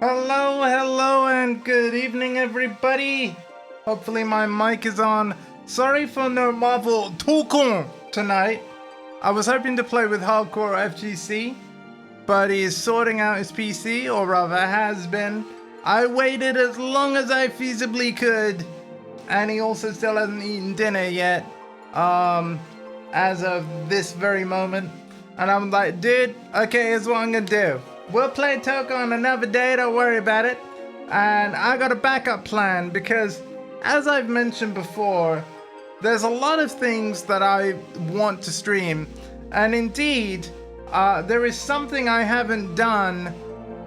Hello, hello, and good evening, everybody. Hopefully my mic is on. Sorry for no Marvel Tulkun tonight. I was hoping to play with Hardcore FGC, but he's sorting out his PC, or rather has been. I waited as long as I feasibly could, and he also still hasn't eaten dinner yet, as of this very moment. And I'm like, dude, okay, here's what I'm gonna do. We'll play Toka on another day, don't worry about it. And I got a backup plan because, as I've mentioned before, there's a lot of things that I want to stream. And indeed, there is something I haven't done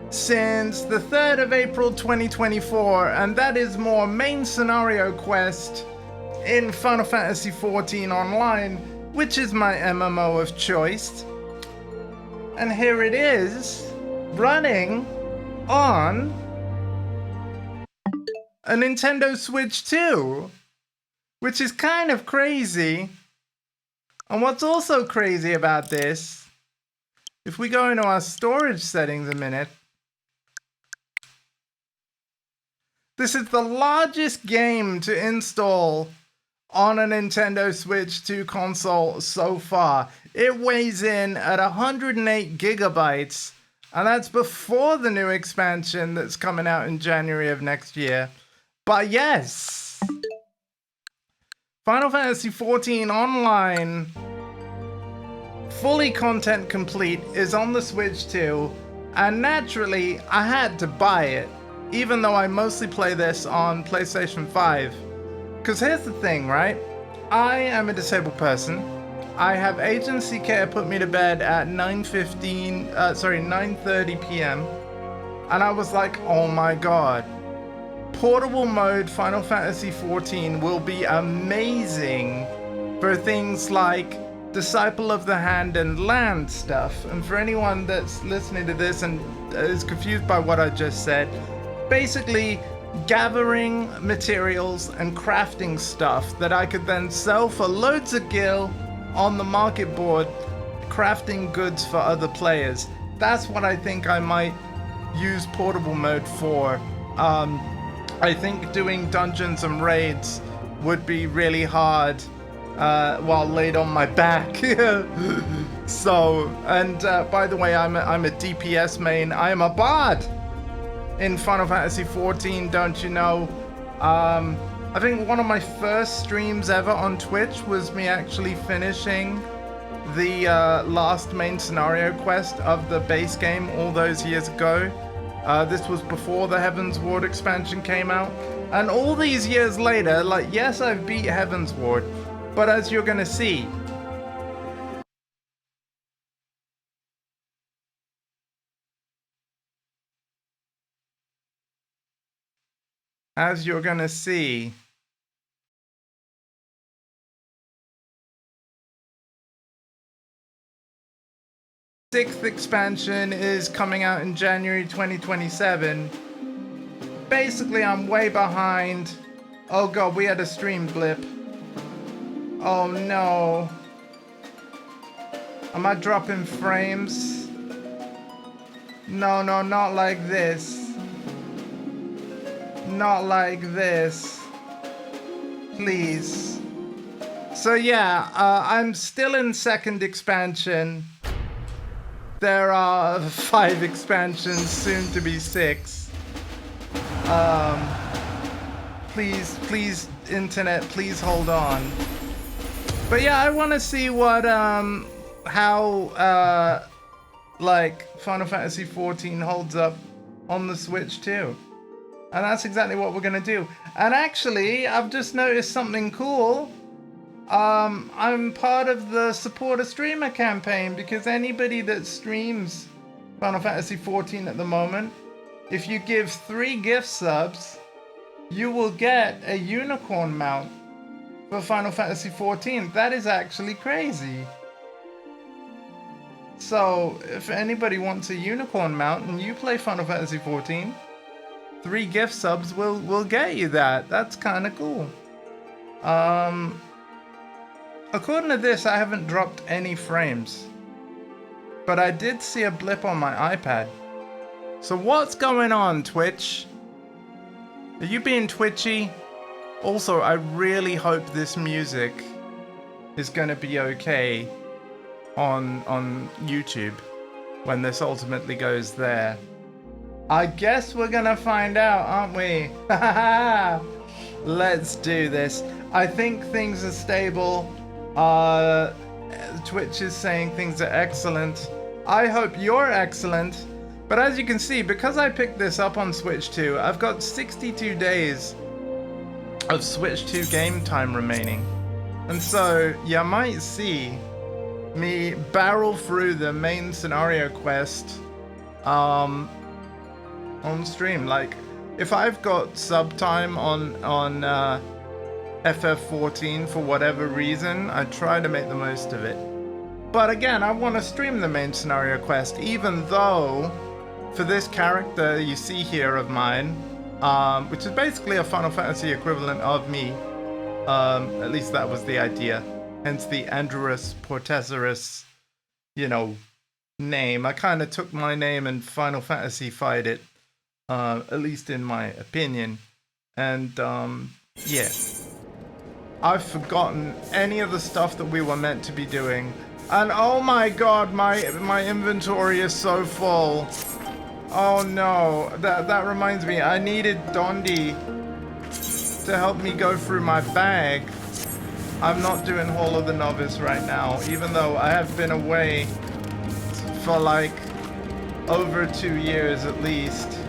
since the 3rd of April 2024, and that is more main scenario quest in Final Fantasy XIV Online, which is my MMO of choice. And here it is, running on a Nintendo Switch 2, which is kind of crazy. And what's also crazy about this, if we go into our storage settings a minute, this is the largest game to install on a Nintendo Switch 2 console so far. It weighs in at 108 gigabytes, and that's before the new expansion that's coming out in January of next year. But yes, Final Fantasy XIV Online, fully content complete, is on the Switch 2, and naturally, I had to buy it, even though I mostly play this on PlayStation 5. Because here's the thing, right? I am a disabled person. I have agency care put me to bed at 9:30 p.m. And I was like, oh my god. Portable mode Final Fantasy XIV will be amazing for things like Disciple of the Hand and land stuff. And for anyone that's listening to this and is confused by what I just said, basically gathering materials and crafting stuff that I could then sell for loads of gil on the market board, crafting goods for other players. That's what I think I might use portable mode for. I think doing dungeons and raids would be really hard while laid on my back. So, and by the way, I'm a DPS main. I am a bard in Final Fantasy XIV, don't you know? I think one of my first streams ever on Twitch was me actually finishing the last main scenario quest of the base game all those years ago. This was before the Heaven's Ward expansion came out. And all these years later, like, yes, I've beat Heaven's Ward, but as you're gonna see, sixth expansion is coming out in January 2027. Basically, I'm way behind. Oh god, we had a stream blip. Oh no. Am I dropping frames? No, not like this. Not like this. Please. So yeah, I'm still in second expansion. There are 5 expansions, soon to be 6. Please, internet, please hold on. But yeah, I want to see what, how, like, Final Fantasy XIV holds up on the Switch too. And that's exactly what we're gonna do. And actually, I've just noticed something cool. I'm part of the Support a Streamer campaign, because anybody that streams Final Fantasy XIV at the moment, if you give 3 gift subs, you will get a unicorn mount for Final Fantasy XIV. That is actually crazy. So, if anybody wants a unicorn mount and you play Final Fantasy XIV, 3 gift subs will get you that. That's kind of cool. According to this, I haven't dropped any frames, but I did see a blip on my iPad. So what's going on, Twitch? Are you being twitchy? Also, I really hope this music is gonna be okay on YouTube when this ultimately goes there. I guess we're gonna find out, aren't we? Let's do this. I think things are stable. Twitch is saying things are excellent. I hope you're excellent. But as you can see, because I picked this up on Switch 2, I've got 62 days of Switch 2 game time remaining. And so you might see me barrel through the main scenario quest on stream. Like, if I've got sub time on FF14 for whatever reason, I try to make the most of it. But again, I want to stream the main scenario quest, even though for this character you see here of mine, which is basically a Final Fantasy equivalent of me, at least that was the idea, hence the Andrus Portesserus, you know, name. I kind of took my name and Final Fantasy-fied it, at least in my opinion. And yeah, I've forgotten any of the stuff that we were meant to be doing. And oh my god, my inventory is so full. Oh no, that reminds me, I needed Dondi to help me go through my bag. I'm not doing Hall of the Novice right now, even though I have been away for like over 2 years at least.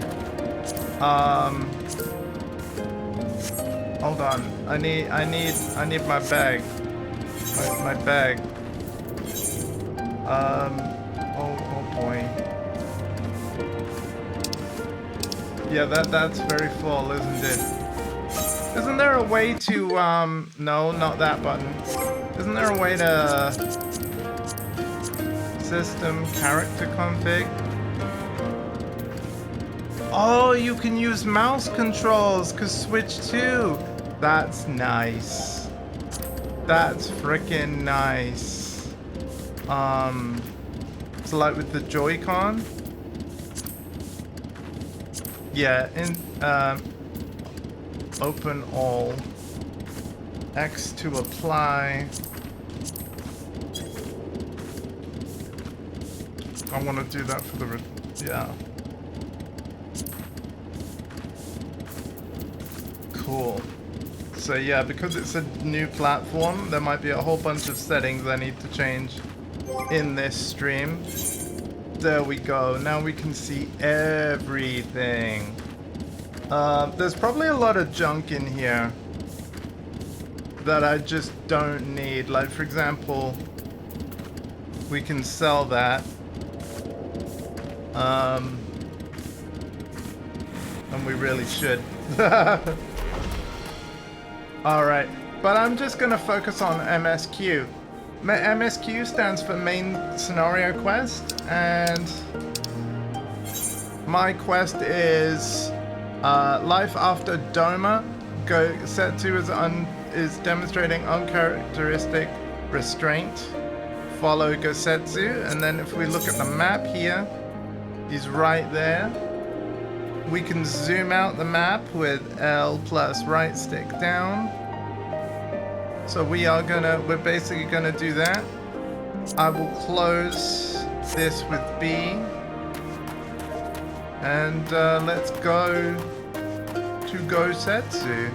Hold on, I need my bag. My bag. Oh boy. Yeah, that's very full, isn't it? Isn't there a way to, no, not that button. Isn't there a way to system character config? Oh, you can use mouse controls, cause Switch 2. That's nice. That's freaking nice. So like with the Joy-Con? Yeah, in open all, X to apply. I want to do that for the yeah. Cool. So yeah, because it's a new platform, there might be a whole bunch of settings I need to change in this stream. There we go. Now we can see everything. There's probably a lot of junk in here that I just don't need. Like, for example, we can sell that. And we really should. Alright, but I'm just gonna focus on MSQ. MSQ stands for Main Scenario Quest, and my quest is Life After Doma. Setsu is demonstrating uncharacteristic restraint. Follow Gosetsu, and then if we look at the map here, he's right there. We can zoom out the map with L plus right stick down. So we're basically gonna do that. I will close this with B. And let's go to Gosetsu.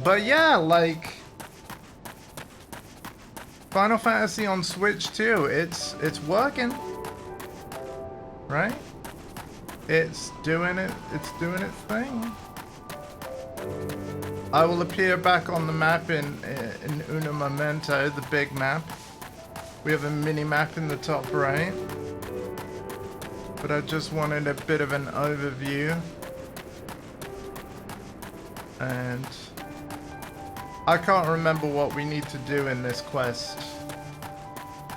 But yeah, like Final Fantasy on Switch 2, it's working. Right? It's doing its thing. I will appear back on the map in Uno Momento, the big map. We have a mini map in the top right. But I just wanted a bit of an overview. And I can't remember what we need to do in this quest.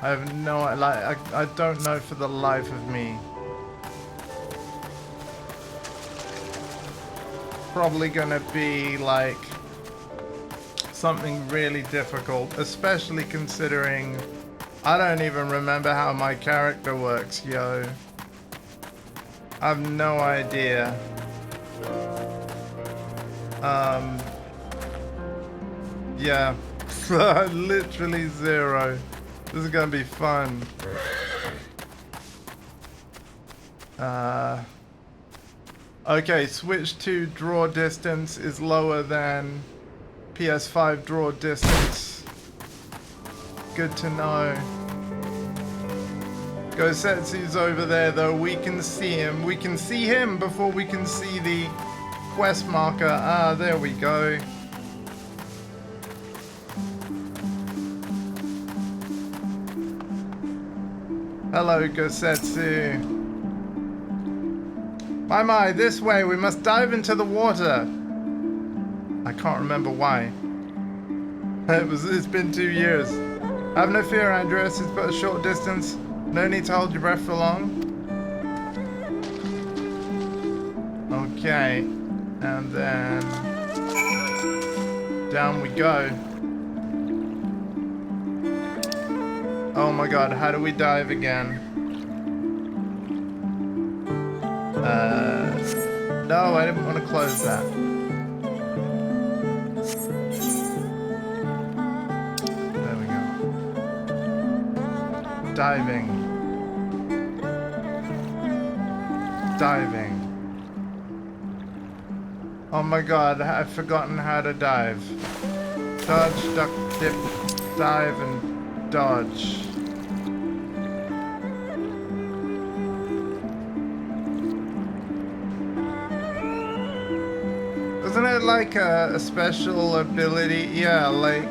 I have no, I don't know for the life of me. Probably gonna be like something really difficult, especially considering I don't even remember how my character works, yo. I have no idea. Yeah. Literally zero. This is gonna be fun. Okay, switch to draw distance is lower than PS5 draw distance. Good to know. Gosetsu's over there though, we can see him. We can see him before we can see the quest marker. Ah, there we go. Hello, Gosetsu. My, this way, we must dive into the water. I can't remember why. It's been 2 years. Have no fear, Andreas, it's but a short distance. No need to hold your breath for long. Okay, and then down we go. Oh my god, how do we dive again? No, I didn't want to close that. There we go. Diving. Diving. Oh my god, I've forgotten how to dive. Dodge, duck, dip, dive, and dodge. Isn't it like a special ability? Yeah, like...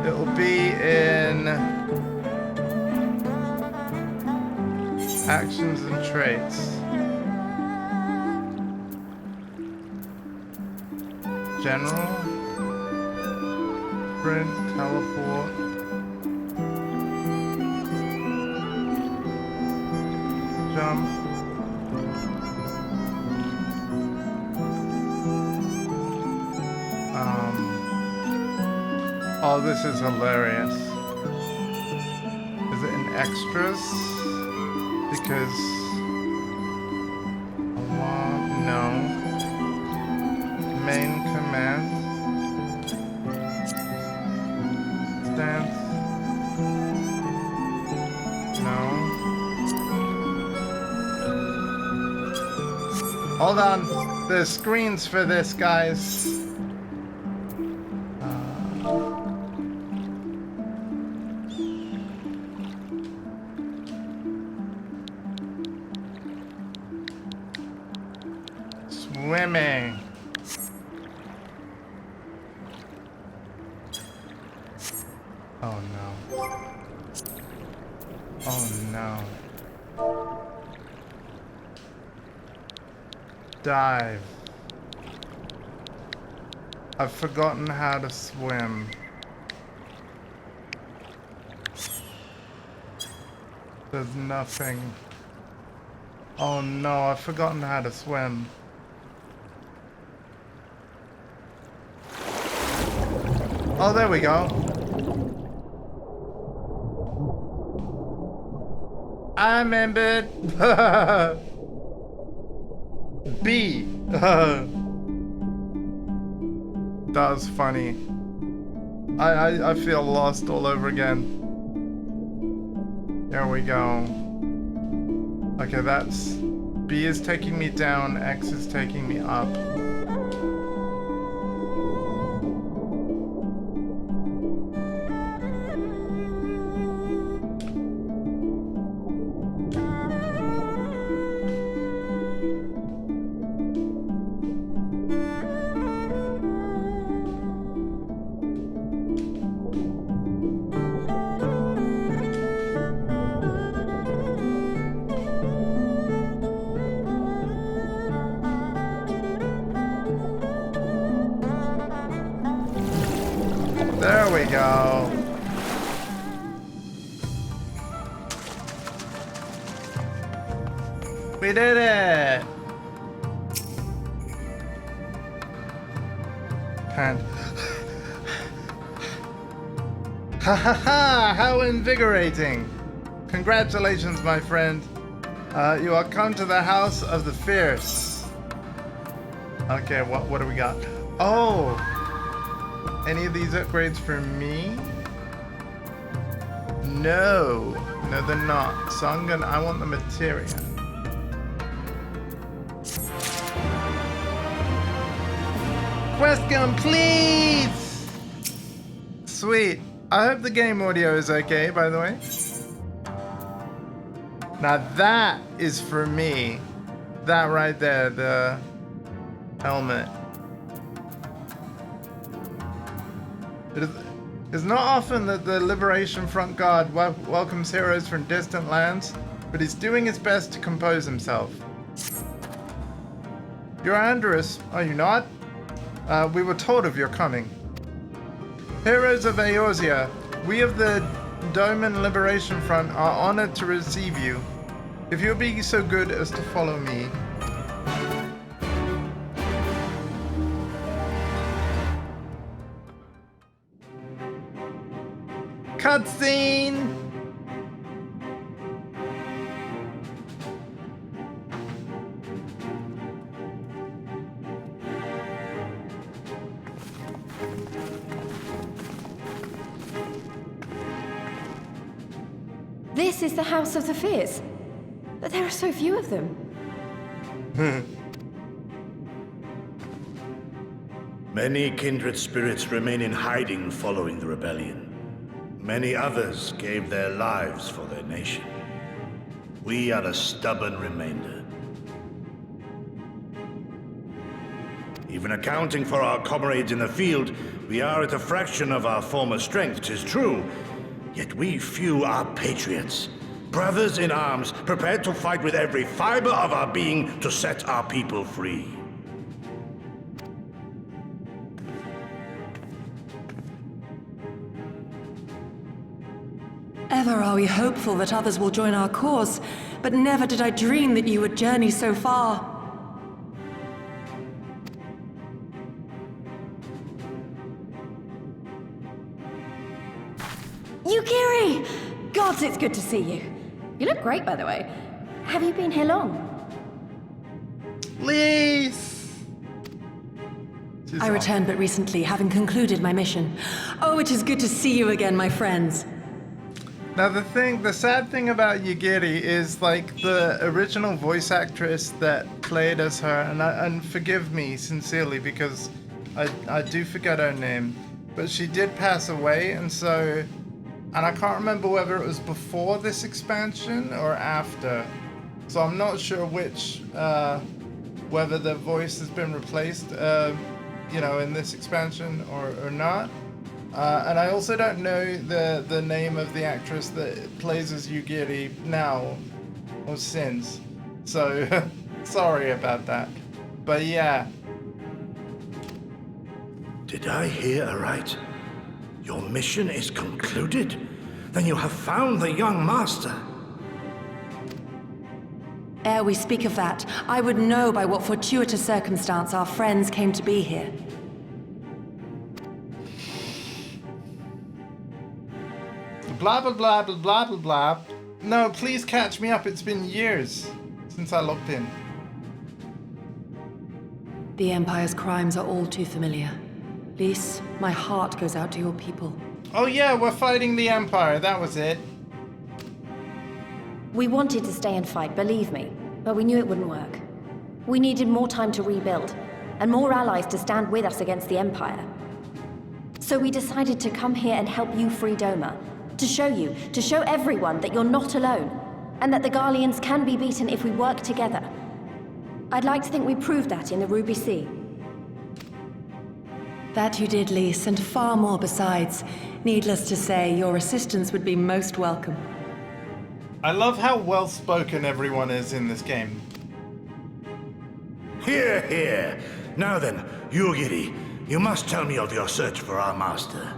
It'll be in... Actions and traits. General. Sprint, teleport. Jump. Oh, this is hilarious. Is it in extras? Because... no. Main command. Stance. No. Hold on. There's screens for this, guys. Swimming. Oh no. Oh no. Dive. I've forgotten how to swim. There's nothing. Oh no, I've forgotten how to swim. Oh, there we go. I remembered. B. That was funny. I feel lost all over again. There we go. Okay, that's... B is taking me down, X is taking me up. There we go. We did it! Hand. Ha ha ha! How invigorating! Congratulations, my friend. You are come to the House of the Fierce. Okay, what do we got? Oh! Any of these upgrades for me? No, they're not. So I want the materia. Quest complete! Sweet. I hope the game audio is okay, by the way. Now that is for me. That right there, the helmet. It's not often that the Liberation Front Guard welcomes heroes from distant lands, but he's doing his best to compose himself. You're Andrus, are you not? We were told of your coming. Heroes of Eorzea, we of the Doman Liberation Front are honored to receive you. If you'll be so good as to follow me. Cutscene! This is the House of the Fierce, but there are so few of them. Many kindred spirits remain in hiding following the rebellion. Many others gave their lives for their nation. We are a stubborn remainder. Even accounting for our comrades in the field, we are at a fraction of our former strength, 'tis true. Yet we few are patriots, brothers in arms, prepared to fight with every fiber of our being to set our people free. Ever are we hopeful that others will join our cause, but never did I dream that you would journey so far. Yugiri! Gods, it's good to see you. You look great, by the way. Have you been here long? Lise! I returned but recently, having concluded my mission. Oh, it is good to see you again, my friends. Now the sad thing about Yugiri is like the original voice actress that played as her, and forgive me sincerely because I do forget her name, but she did pass away, and I can't remember whether it was before this expansion or after, so I'm not sure which, whether the voice has been replaced, in this expansion or not. And I also don't know the name of the actress that plays as Yugiri now or since. So sorry about that. But yeah. Did I hear aright? Your mission is concluded? Then you have found the young master. Ere we speak of that, I would know by what fortuitous circumstance our friends came to be here. Blah, blah, blah, blah, blah, blah, blah. No, please catch me up. It's been years since I logged in. The Empire's crimes are all too familiar. Lise, my heart goes out to your people. Oh yeah, we're fighting the Empire. That was it. We wanted to stay and fight, believe me, but we knew it wouldn't work. We needed more time to rebuild, and more allies to stand with us against the Empire. So we decided to come here and help you free Doma. To show everyone that you're not alone, and that the Garleans can be beaten if we work together. I'd like to think we proved that in the Ruby Sea. That you did, Lise, and far more besides. Needless to say, your assistance would be most welcome. I love how well-spoken everyone is in this game. Hear, hear. Now then, Yugiri, you must tell me of your search for our master.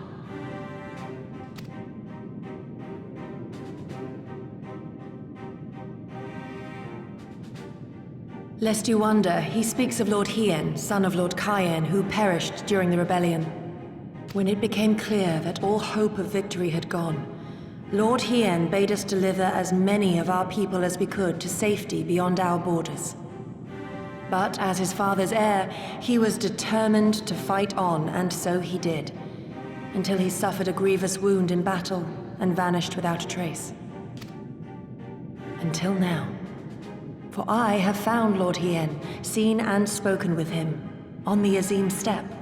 Lest you wonder, he speaks of Lord Hien, son of Lord Cayenne, who perished during the rebellion. When it became clear that all hope of victory had gone, Lord Hien bade us deliver as many of our people as we could to safety beyond our borders. But as his father's heir, he was determined to fight on, and so he did, until he suffered a grievous wound in battle and vanished without a trace. Until now. For I have found Lord Hien, seen and spoken with him, on the Azim steppe.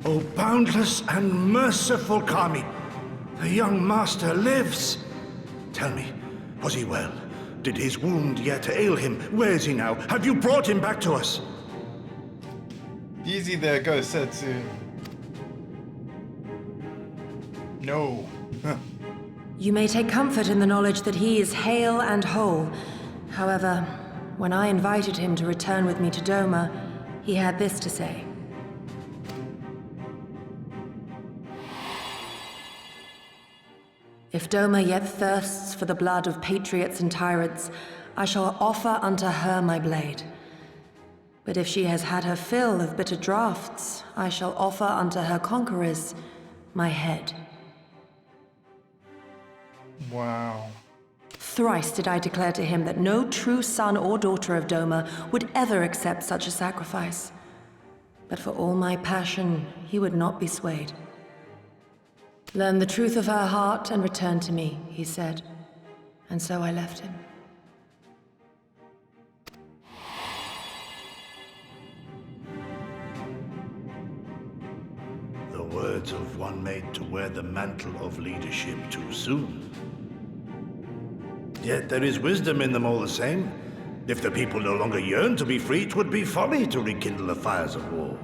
O boundless and merciful Kami, the young master lives. Tell me, was he well? Did his wound yet ail him? Where is he now? Have you brought him back to us? Easy there, Go Setsu. No. You may take comfort in the knowledge that he is hale and whole. However, when I invited him to return with me to Doma, he had this to say. If Doma yet thirsts for the blood of patriots and tyrants, I shall offer unto her my blade. But if she has had her fill of bitter draughts, I shall offer unto her conquerors my head. Wow. Thrice did I declare to him that no true son or daughter of Doma would ever accept such a sacrifice. But for all my passion, he would not be swayed. Learn the truth of her heart and return to me, he said. And so I left him. The words of one made to wear the mantle of leadership too soon. Yet there is wisdom in them all the same. If the people no longer yearn to be free, 'twould be folly to rekindle the fires of war.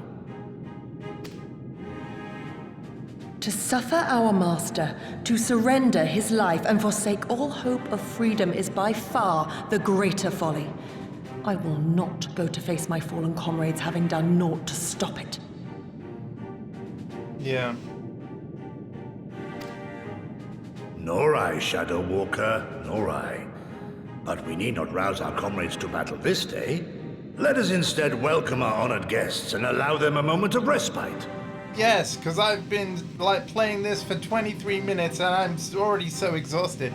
To suffer our master, to surrender his life and forsake all hope of freedom is by far the greater folly. I will not go to face my fallen comrades having done naught to stop it. Yeah. Nor I, Shadow Walker, nor I. But we need not rouse our comrades to battle this day. Let us instead welcome our honored guests and allow them a moment of respite. Yes, because I've been like playing this for 23 minutes and I'm already so exhausted.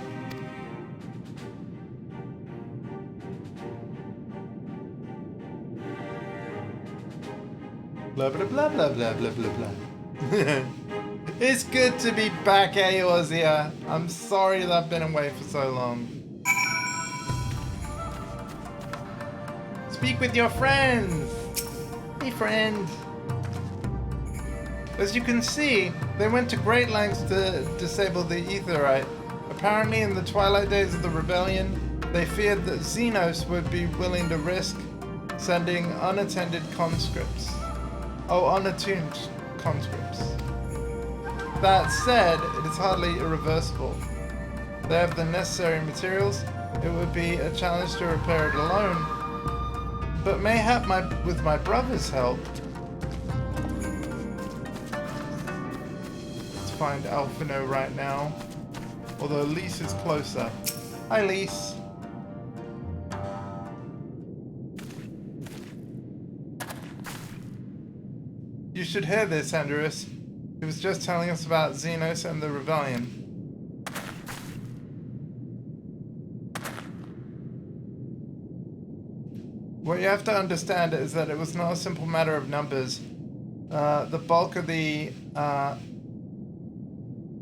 Blah blah blah blah blah blah blah blah. It's good to be back, Eorzea. I'm sorry that I've been away for so long. Speak with your friends. Hey, friend. As you can see, they went to great lengths to disable the Aetheryte. Apparently, in the twilight days of the rebellion, they feared that Xenos would be willing to risk sending unattended conscripts. Oh, unattuned conscripts. That said, it is hardly irreversible. They have the necessary materials. It would be a challenge to repair it alone. But mayhap with my brother's help. Let's find Alphino right now. Although Lise is closer. Hi, Lise. You should hear this, Andreas. He was just telling us about Xenos and the rebellion. What you have to understand is that it was not a simple matter of numbers. The bulk of the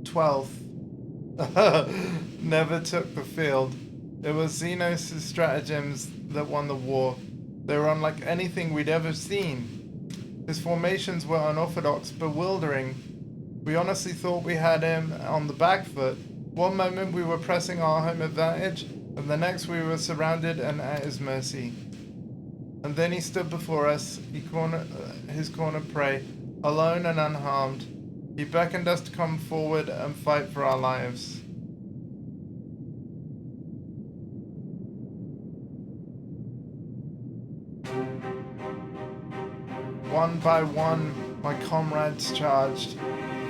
12th never took the field. It was Xenos' stratagems that won the war. They were unlike anything we'd ever seen. His formations were unorthodox, bewildering. We honestly thought we had him on the back foot. One moment we were pressing our home advantage, and the next we were surrounded and at his mercy. And then he stood before us, his cornered prey, alone and unharmed. He beckoned us to come forward and fight for our lives. One by one, my comrades charged,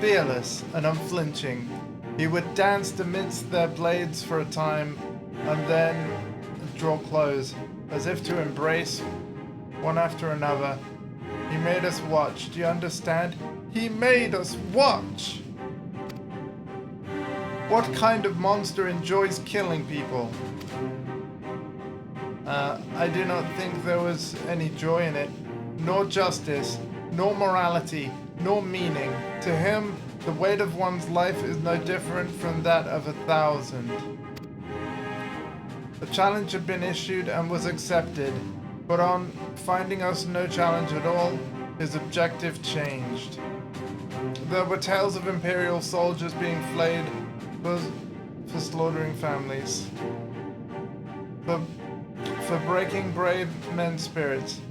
fearless and unflinching. He would dance amidst their blades for a time, and then draw close, as if to embrace one after another. He made us watch. Do you understand? He made us watch! What kind of monster enjoys killing people? I do not think there was any joy in it, nor justice, nor morality, nor meaning. To him, the weight of one's life is no different from that of 1,000. A challenge had been issued and was accepted, but on finding us no challenge at all, his objective changed. There were tales of Imperial soldiers being flayed for slaughtering families, for breaking brave men's spirits.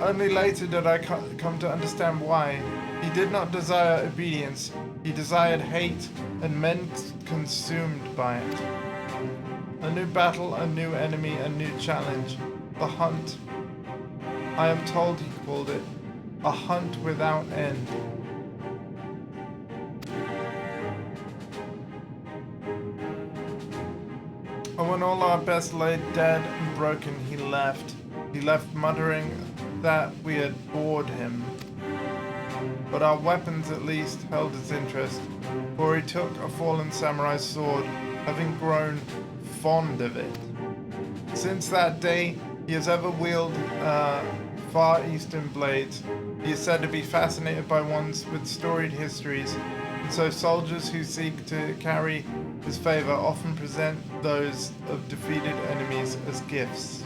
Only later did I come to understand why. He did not desire obedience, he desired hate, and men consumed by it. A new battle, a new enemy, a new challenge. The hunt. I am told he called it a hunt without end. And when all our best lay dead and broken, he left. He left muttering that we had bored him. But our weapons at least held his interest, for he took a fallen samurai's sword, having grown fond of it. Since that day, he has ever wielded Far Eastern blades. He is said to be fascinated by ones with storied histories, and so soldiers who seek to carry his favor often present those of defeated enemies as gifts.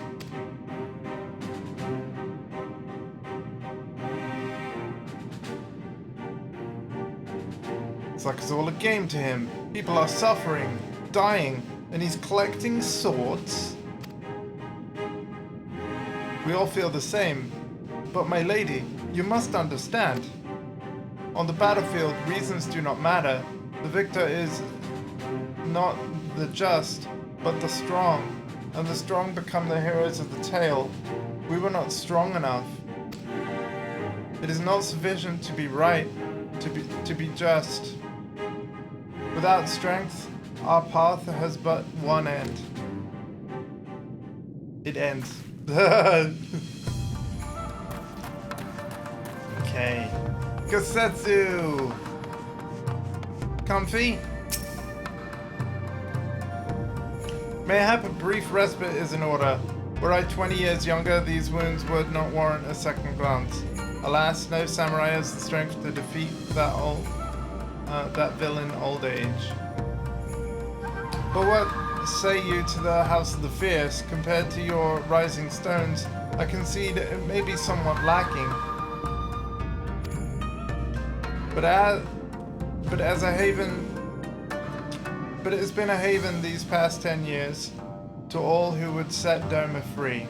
It's like it's all a game to him. People are suffering, dying, and he's collecting swords. We all feel the same. But my lady, you must understand. On the battlefield, reasons do not matter. The victor is not the just, but the strong. And the strong become the heroes of the tale. We were not strong enough. It is not sufficient to be right, to be just. Without strength, our path has but one end. It ends. Okay. Gosetsu! Comfy? Mayhap a brief respite is in order. Were I 20 years younger, these wounds would not warrant a second glance. Alas, no samurai has the strength to defeat that villain old age. But what say you to the House of the Fierce? Compared to your rising stones, I concede it may be somewhat lacking. But as a haven, but it has been a haven these past 10 years to all who would set Doma free.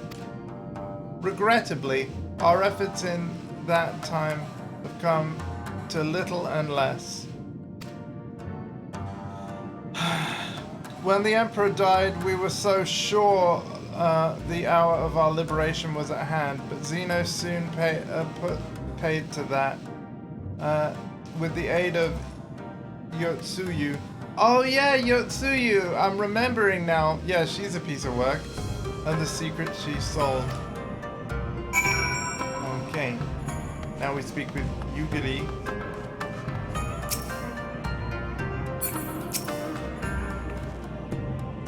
Regrettably, our efforts in that time have come to little and less. When the Emperor died, we were so sure the hour of our liberation was at hand, but Zeno soon paid to that. With the aid of Yotsuyu. Oh yeah, Yotsuyu! I'm remembering now. Yeah, she's a piece of work. And the secret she sold. Okay. Now we speak with Yugiri.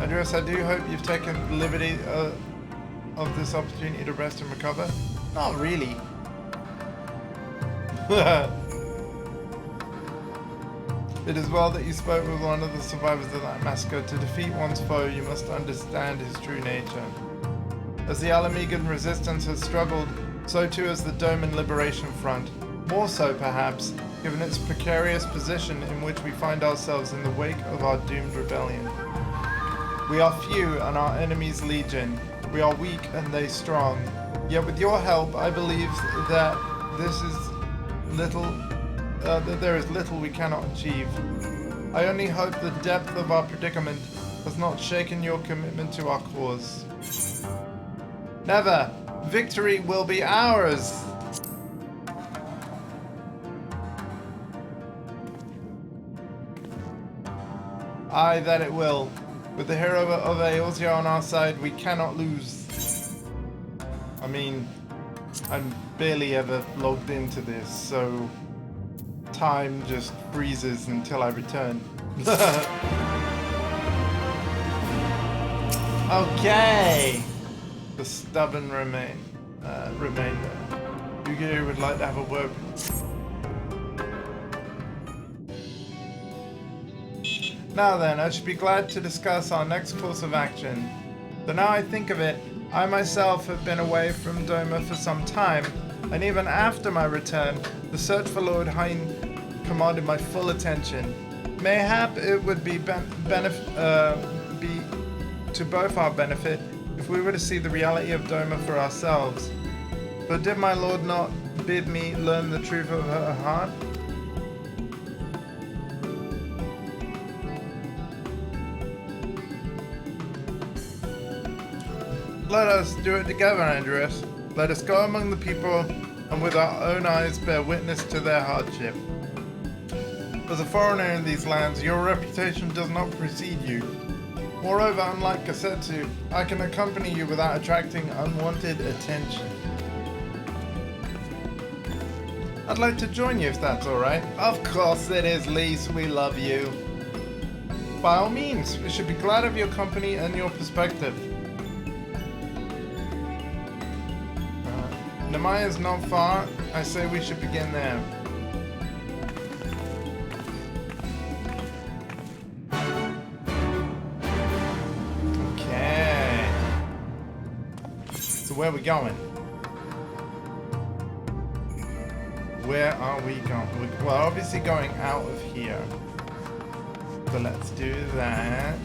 Andreas, I do hope you've taken the liberty of this opportunity to rest and recover. Not really. It is well that you spoke with one of the survivors of that massacre. To defeat one's foe, you must understand his true nature. As the Alamegan resistance has struggled, so too has the Doman Liberation Front. More so, perhaps, given its precarious position in which we find ourselves in the wake of our doomed rebellion. We are few and our enemies legion. We are weak and they strong. Yet with your help, I believe that there is little we cannot achieve. I only hope the depth of our predicament has not shaken your commitment to our cause. Never! Victory will be ours! Aye, that it will. With the hero of AUG on our side, we cannot lose. I mean, I'm barely ever logged into this, so time just freezes until I return. Okay! The stubborn remainder. Yu-Gi-Oh! Would like to have a word. Now then, I should be glad to discuss our next course of action. Though now I think of it, I myself have been away from Doma for some time, and even after my return, the search for Lord Hein commanded my full attention. Mayhap it would be to both our benefit if we were to see the reality of Doma for ourselves. But did my lord not bid me learn the truth of her heart? Let us do it together, Andreas. Let us go among the people and with our own eyes bear witness to their hardship. As a foreigner in these lands, your reputation does not precede you. Moreover, unlike Kasetsu, I can accompany you without attracting unwanted attention. I'd like to join you if that's alright. Of course it is, Lise. We love you. By all means, we should be glad of your company and your perspective. Nemaya is not far. I say we should begin there. Okay. So where are we going? Where are we going? We're obviously going out of here. So let's do that.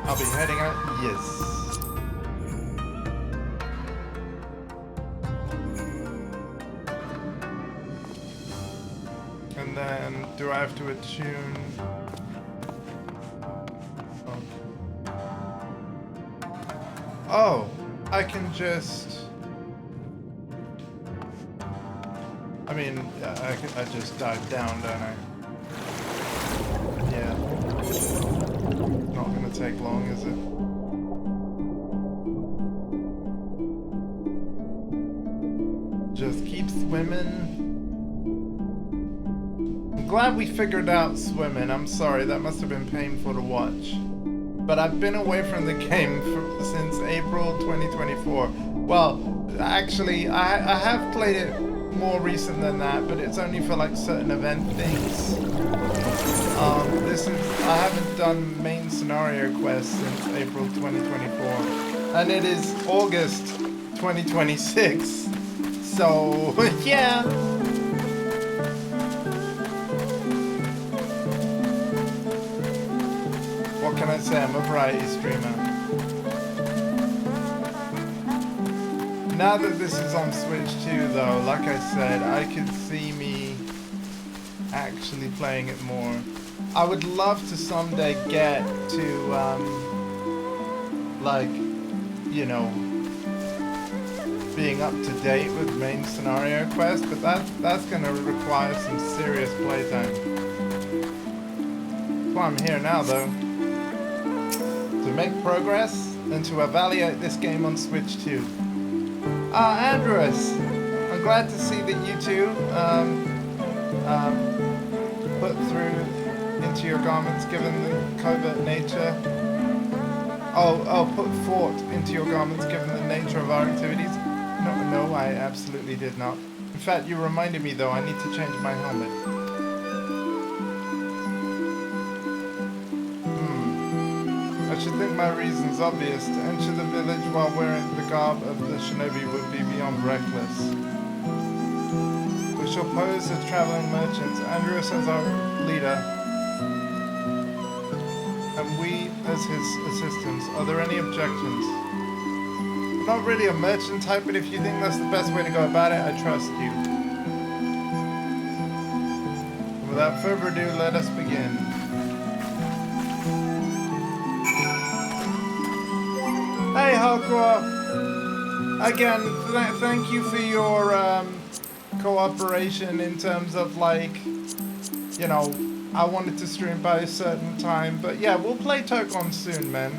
I'll be heading out. Yes. And then, do I have to attune? Oh, I can just. I mean, I just dive down, don't I? Yeah. Not gonna take long, is it? Just keep swimming. I'm glad we figured out swimming. I'm sorry, that must have been painful to watch. But I've been away from the game since April 2024. Well, actually, I have played it more recent than that, but it's only for like certain event things. I haven't done main scenario quests since April 2024, and it is August 2026. So yeah. What can I say? I'm a variety streamer. Now that this is on Switch 2 though, like I said, I could see me actually playing it more. I would love to someday get to, like, you know, being up to date with main scenario quests, but that's gonna require some serious playtime. That's why I'm here now though. To make progress and to evaluate this game on Switch 2. Andreas, I'm glad to see that you two put through into your garments given the covert nature. Put thought into your garments given the nature of our activities. No, I absolutely did not. In fact, you reminded me though, I need to change my helmet. I should think my reason's obvious. To enter the village while wearing the garb of the shinobi would be beyond reckless. We shall pose as traveling merchants, Andreas as our leader, and we as his assistants. Are there any objections? I'm not really a merchant type, but if you think that's the best way to go about it, I trust you. And without further ado, let us begin. Hardcore. Again, thank you for your cooperation in terms of like, you know, I wanted to stream by a certain time, but yeah, we'll play Tokon soon, man.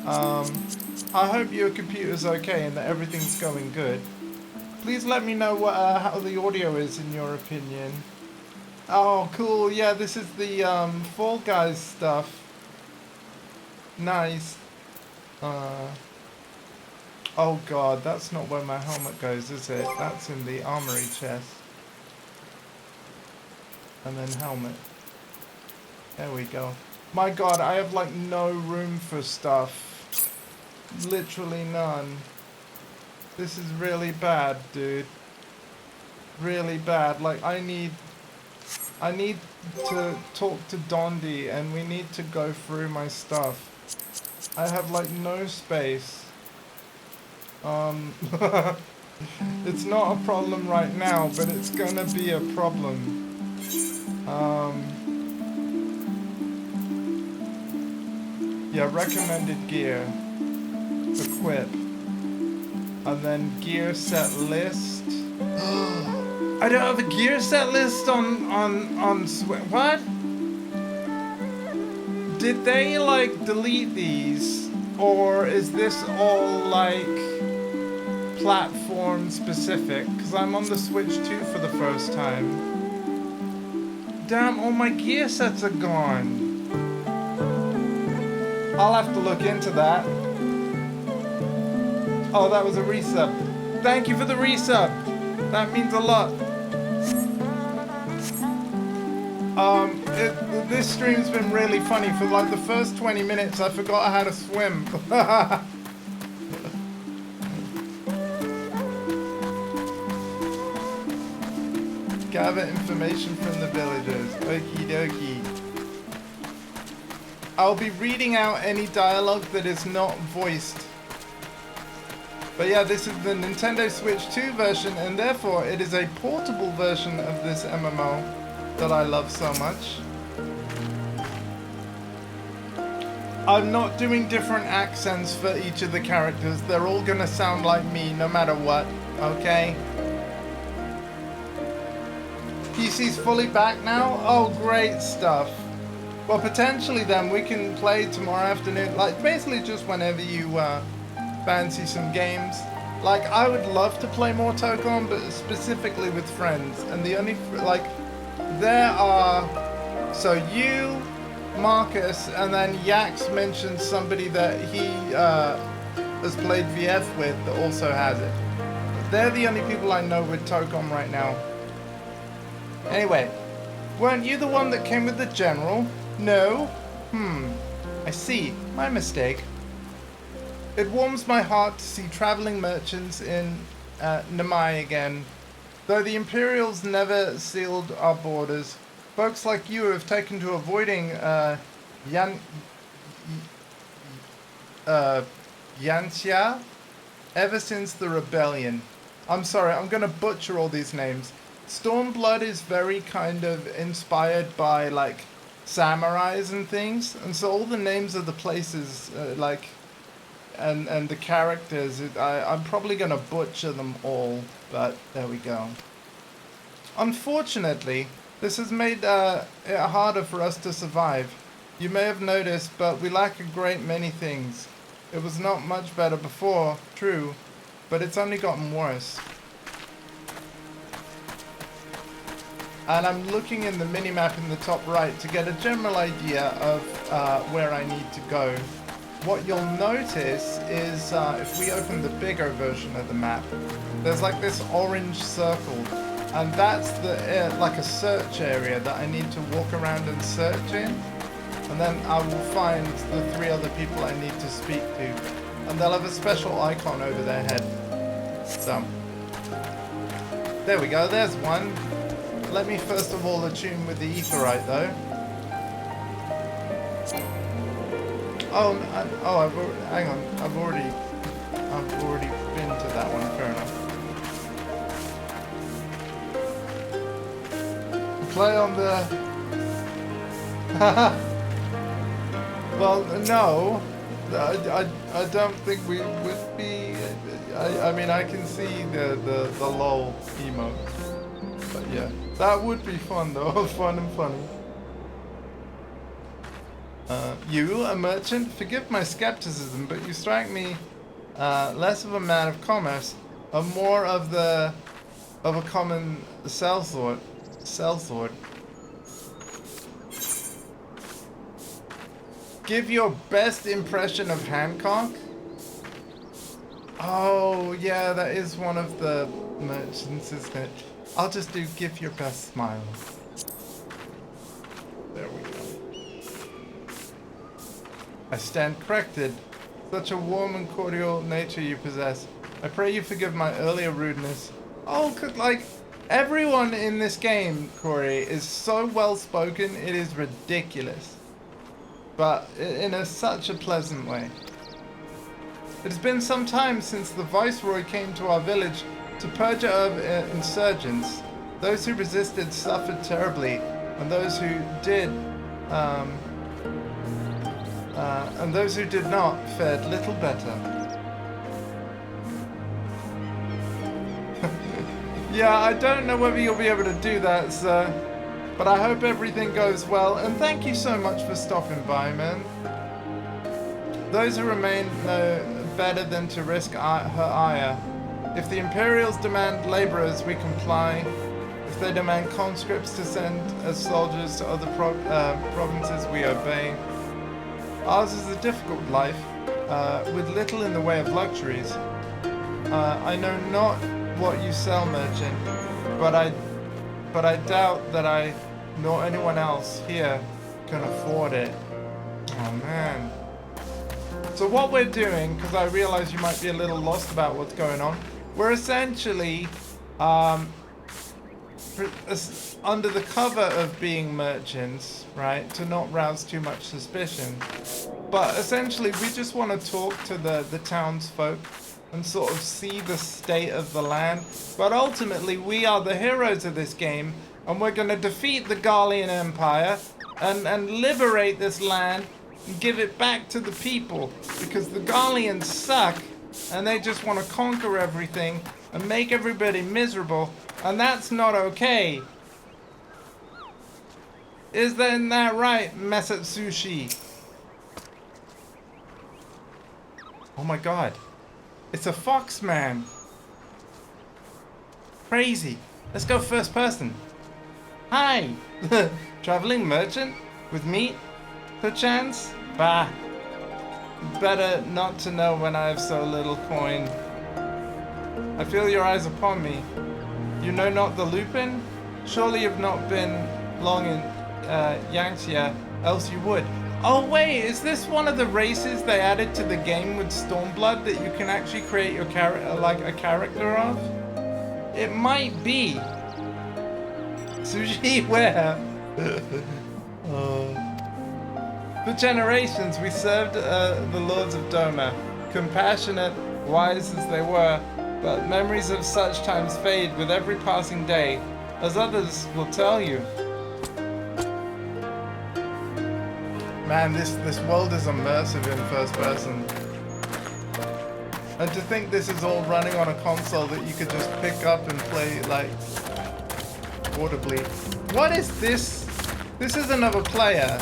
I hope your computer's okay and that everything's going good. Please let me know what, how the audio is in your opinion. Oh, cool. Yeah, this is the Fall Guys stuff. Nice. Oh god, that's not where my helmet goes, is it? That's in the armory chest. And then helmet. There we go. My god, I have like no room for stuff. Literally none. This is really bad, dude. Really bad. Like, I need to talk to Dondi and we need to go through my stuff. I have like no space. It's not a problem right now, but it's gonna be a problem. Yeah, recommended gear. Equip. And then gear set list. I don't have a gear set list on what? Did they like delete these? Or is this all like platform specific? Because I'm on the Switch 2 for the first time. Damn, all my gear sets are gone. I'll have to look into that. Oh, that was a resub. Thank you for the resub. That means a lot. This stream's been really funny. For like the first 20 minutes, I forgot how to swim. Gather information from the villagers. Okie dokie. I'll be reading out any dialogue that is not voiced. But yeah, this is the Nintendo Switch 2 version, and therefore it is a portable version of this MMO that I love so much. I'm not doing different accents for each of the characters. They're all gonna sound like me no matter what, okay? PC's fully back now? Oh, great stuff. Well, potentially then we can play tomorrow afternoon, like basically just whenever you fancy some games. Like, I would love to play more Tokon, but specifically with friends. And the only, like, there are, so you, Marcus, and then Yax mentioned somebody that he has played VF with that also has it. They're the only people I know with Tokon right now. Anyway, weren't you the one that came with the general? No? I see. My mistake. It warms my heart to see traveling merchants in Namai again. Though the Imperials never sealed our borders, folks like you have taken to avoiding Yanxia ever since the rebellion. I'm sorry, I'm gonna butcher all these names. StormBlood is very kind of inspired by like samurais and things, and so all the names of the places like and the characters, I'm probably gonna butcher them all, but there we go. Unfortunately, this has made it harder for us to survive. You may have noticed, but we lack a great many things. It was not much better before, true, but it's only gotten worse. And I'm looking in the minimap in the top right to get a general idea of where I need to go. What you'll notice is if we open the bigger version of the map, there's like this orange circle, and that's the like a search area that I need to walk around and search in, and then I will find the 3 other people I need to speak to, and they'll have a special icon over their head. So there we go, there's one. Let me first of all attune with the etherite though. Oh, hang on. I've already been to that one. Fair enough. Play on the. Well, no. I don't think we would be. I mean, I can see the lol emote. But yeah, that would be fun though. Fun and funny. You, a merchant, forgive my skepticism, but you strike me less of a man of commerce, and more of a common sellsword. Give your best impression of Hancock. Oh yeah, that is one of the merchants, isn't it? I'll just do give your best smile. There we go. I stand corrected. Such a warm and cordial nature you possess. I pray you forgive my earlier rudeness. Oh, like, everyone in this game, Corey, is so well spoken, it is ridiculous. But in such a pleasant way. It has been some time since the Viceroy came to our village to purge of insurgents. Those who resisted suffered terribly, and those who did not fared little better. Yeah, I don't know whether you'll be able to do that, sir, but I hope everything goes well, and thank you so much for stopping by, man. Those who remain know better than to risk her ire. If the Imperials demand laborers, we comply. If they demand conscripts to send as soldiers to other provinces, we obey. Ours is a difficult life, with little in the way of luxuries. I know not what you sell, merchant, but I doubt that I nor anyone else here can afford it. Oh man. So what we're doing, because I realize you might be a little lost about what's going on, we're essentially under the cover of being merchants, right, to not rouse too much suspicion. But essentially, we just want to talk to the townsfolk and sort of see the state of the land. But ultimately, we are the heroes of this game, and we're going to defeat the Garlean Empire and liberate this land and give it back to the people, because the Garleans suck, and they just want to conquer everything and make everybody miserable, and that's not okay. Isn't that right, Masatsushi? Oh my god. It's a fox, man. Crazy. Let's go first person. Hi. Traveling merchant? With meat? Perchance? Bah. Better not to know when I have so little coin. I feel your eyes upon me. You know not the Lupin? Surely you've not been long in Yangxia, else you would. Oh wait, is this one of the races they added to the game with StormBlood that you can actually create your character, like a character of? It might be. Sushi where? For generations we served the lords of Doma, compassionate, wise as they were, but memories of such times fade with every passing day, as others will tell you. Man, this world is immersive in first person. And to think this is all running on a console that you could just pick up and play, like, audibly. What is this? This is another player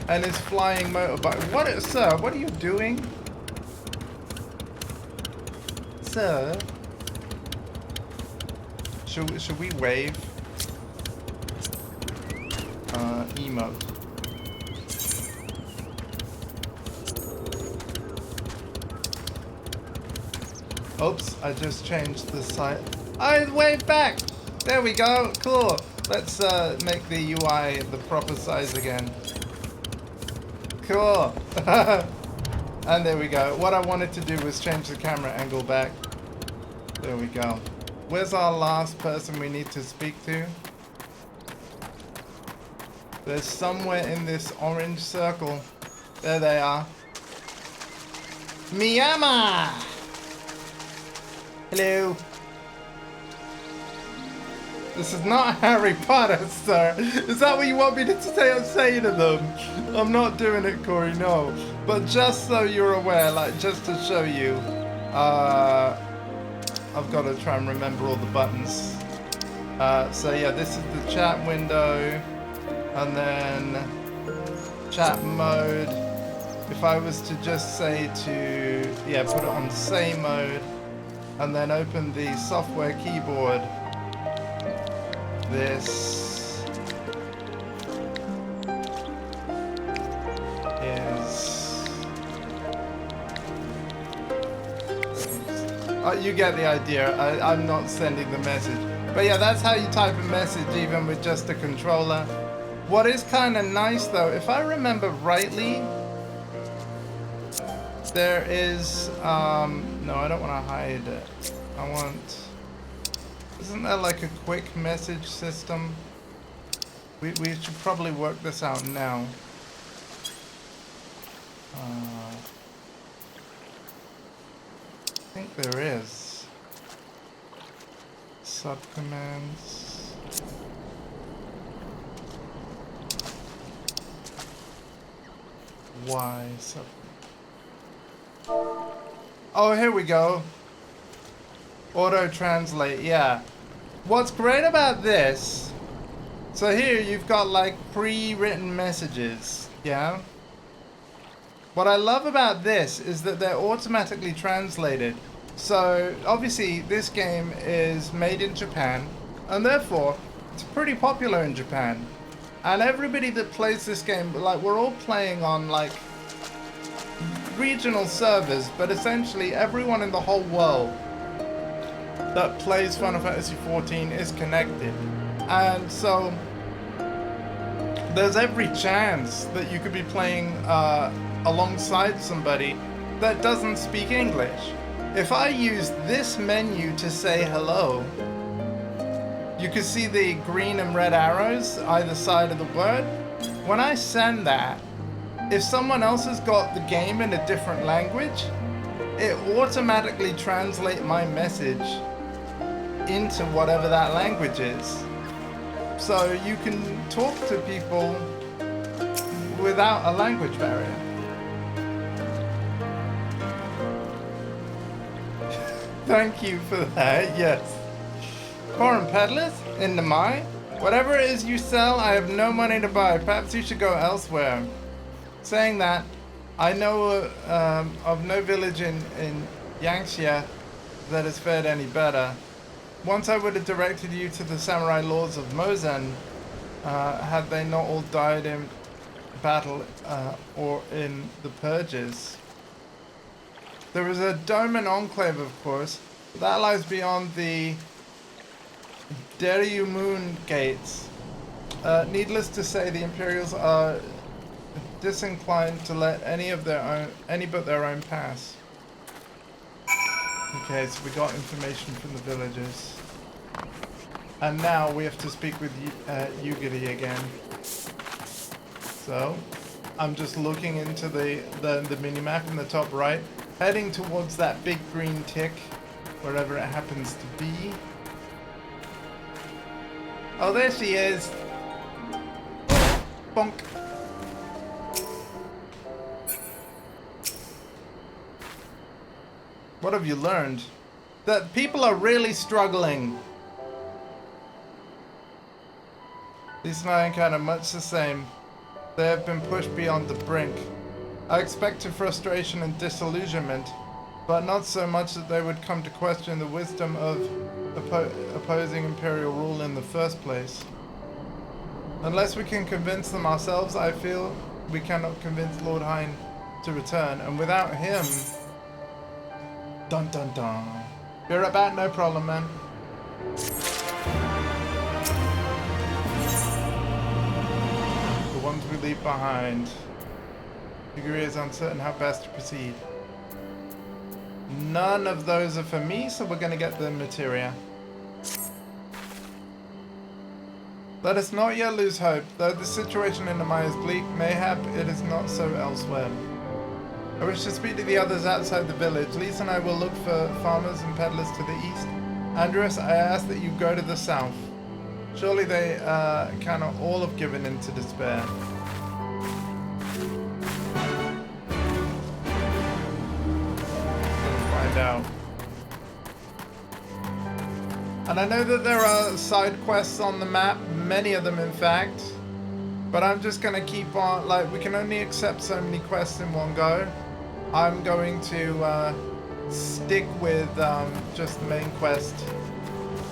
and his flying motorbike. Sir, what are you doing? Sir? Should we wave? Emote. Oops, I just changed the site. I wave back! There we go, cool. Let's make the UI the proper size again. Cool. And there we go. What I wanted to do was change the camera angle back. There we go. Where's our last person we need to speak to? There's somewhere in this orange circle. There they are. Miyama! Hello. This is not Harry Potter, sir. Is that what you want me to say to them? I'm not doing it, Corey, no. But just so you're aware, like, just to show you, I've got to try and remember all the buttons. So yeah, this is the chat window, and then chat mode. If I was to just say to, yeah, put it on say mode, and then open the software keyboard, this is, you get the idea. I'm not sending the message. But yeah, that's how you type a message even with just a controller. What is kind of nice though, if I remember rightly, there is, no, I don't want to hide it. I want, isn't there like a quick message system? We should probably work this out now. I think there is. Subcommands. Y sub. Oh, here we go. Auto translate, yeah. What's great about this, so here you've got like pre-written messages, yeah? What I love about this is that they're automatically translated. So obviously this game is made in Japan, and therefore it's pretty popular in Japan. And everybody that plays this game, like, we're all playing on like regional servers, but essentially everyone in the whole world that plays Final Fantasy XIV is connected. And so there's every chance that you could be playing alongside somebody that doesn't speak English. If I use this menu to say hello, you can see the green and red arrows either side of the word. When I send that, if someone else has got the game in a different language, it automatically translates my message into whatever that language is. So you can talk to people without a language barrier. Thank you for that, yes. Foreign peddlers? In the mine? Whatever it is you sell, I have no money to buy. Perhaps you should go elsewhere. Saying that, I know of no village in Yangxia that has fared any better. Once I would have directed you to the samurai lords of Mozen, had they not all died in battle or in the purges. There is a Doman enclave, of course, that lies beyond the Deryumun gates. Needless to say, the Imperials are disinclined to let any but their own pass. Okay, so we got information from the villagers. And now we have to speak with Yugiri again. So, I'm just looking into the minimap in the top right, heading towards that big green tick, wherever it happens to be. Oh, there she is! Bonk! What have you learned? That people are really struggling. These and I encounter much the same. They have been pushed beyond the brink. I expected frustration and disillusionment, but not so much that they would come to question the wisdom of opposing Imperial rule in the first place. Unless we can convince them ourselves, I feel we cannot convince Lord Hein to return, and without him... Dun dun dun. Be right back, no problem, man. The ones we leave behind. Yugiri is uncertain how best to proceed. None of those are for me, so we're going to get the materia. Let us not yet lose hope. Though the situation in the mine is bleak, mayhap it is not so elsewhere. I wish to speak to the others outside the village. Lisa and I will look for farmers and peddlers to the east. Andreas, I ask that you go to the south. Surely they cannot all have given into despair. We'll find out. And I know that there are side quests on the map, many of them in fact. But I'm just going to keep on, like, we can only accept so many quests in one go. I'm going to stick with just the main quest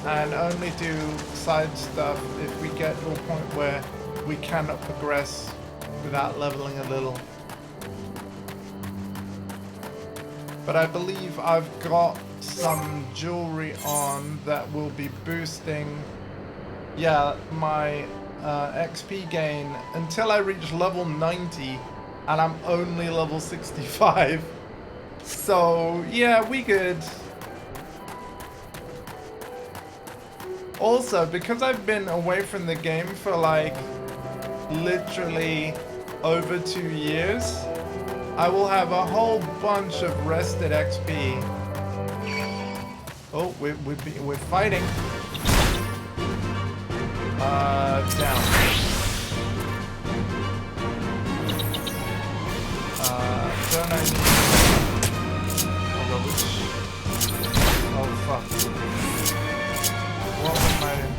and only do side stuff if we get to a point where we cannot progress without leveling a little. But I believe I've got some jewelry on that will be boosting, yeah, my XP gain until I reach level 90, and I'm only level 65. So yeah, we good. Also, because I've been away from the game for like literally over 2 years, I will have a whole bunch of rested XP. Oh, we're fighting. Down. Don't I need... Oh god, which... Oh fuck. What am I in?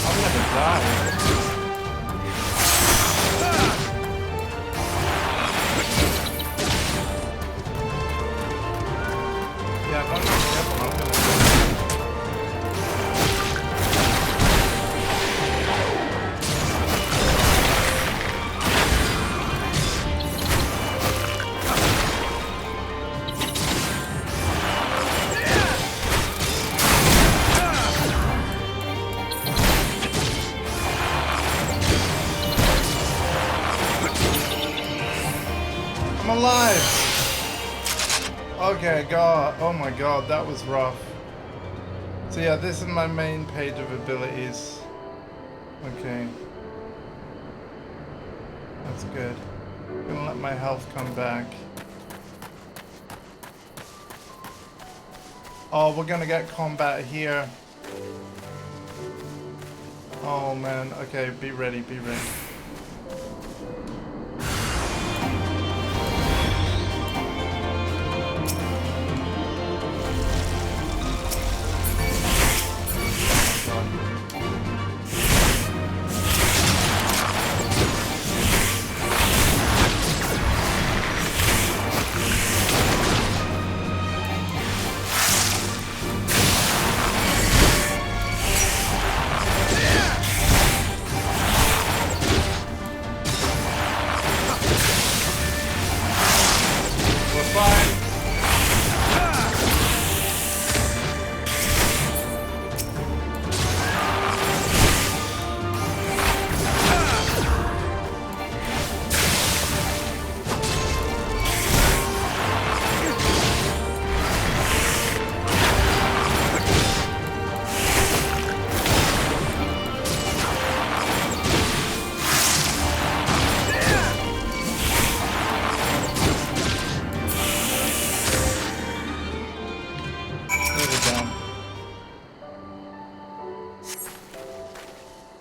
I'm gonna die. Okay, God. Oh my god, that was rough. So yeah, this is my main page of abilities. Okay. That's good. I'm gonna let my health come back. Oh, we're gonna get combat here. Oh man, okay, be ready, be ready.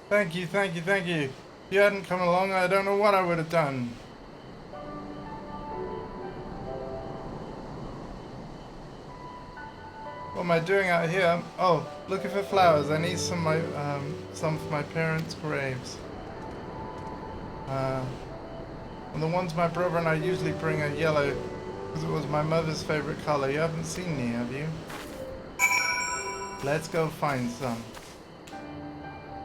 Thank you, thank you, thank you. If you hadn't come along, I don't know what I would have done. What am I doing out here? Oh, looking for flowers. I need some for my parents' graves. And the ones my brother and I usually bring are yellow, because it was my mother's favorite color. You haven't seen me, have you? Let's go find some.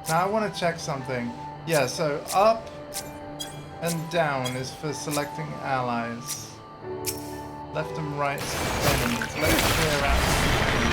Now I want to check something. Yeah, so up and down is for selecting allies. Left and right is for enemies. Let's clear out some enemies.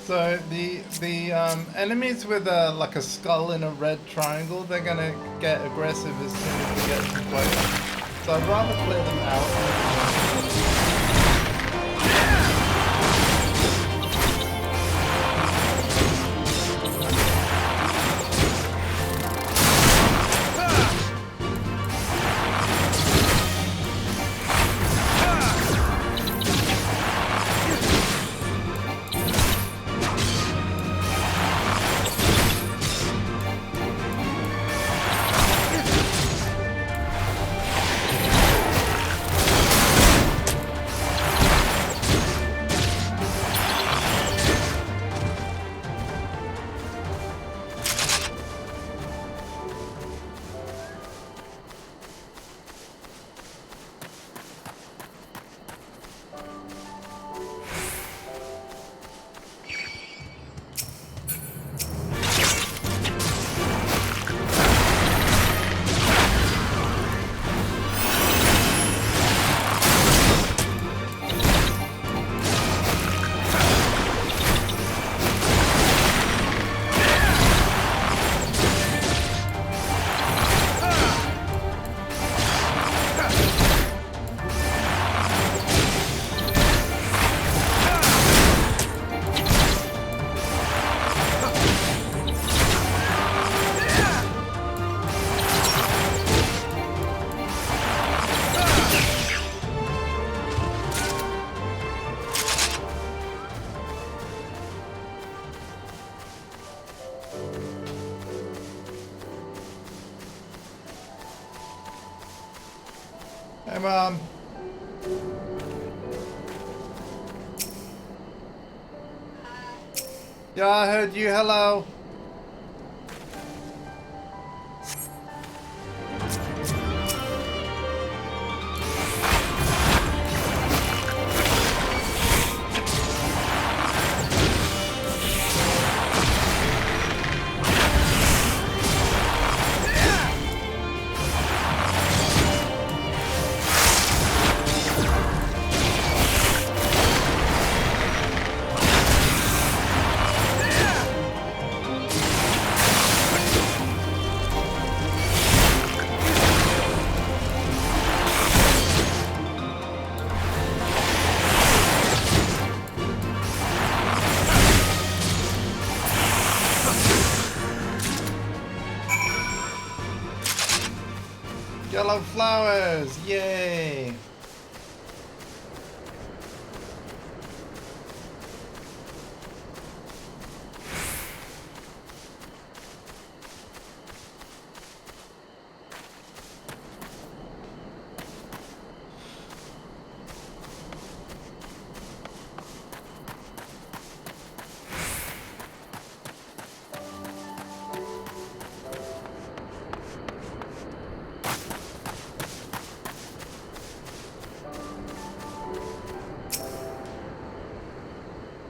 So the enemies with like a skull in a red triangle, they're gonna get aggressive as soon as we get too close. So I'd rather clear them out. Hey, Mom. Yeah, I heard you. Hello. Yellow flowers, yay!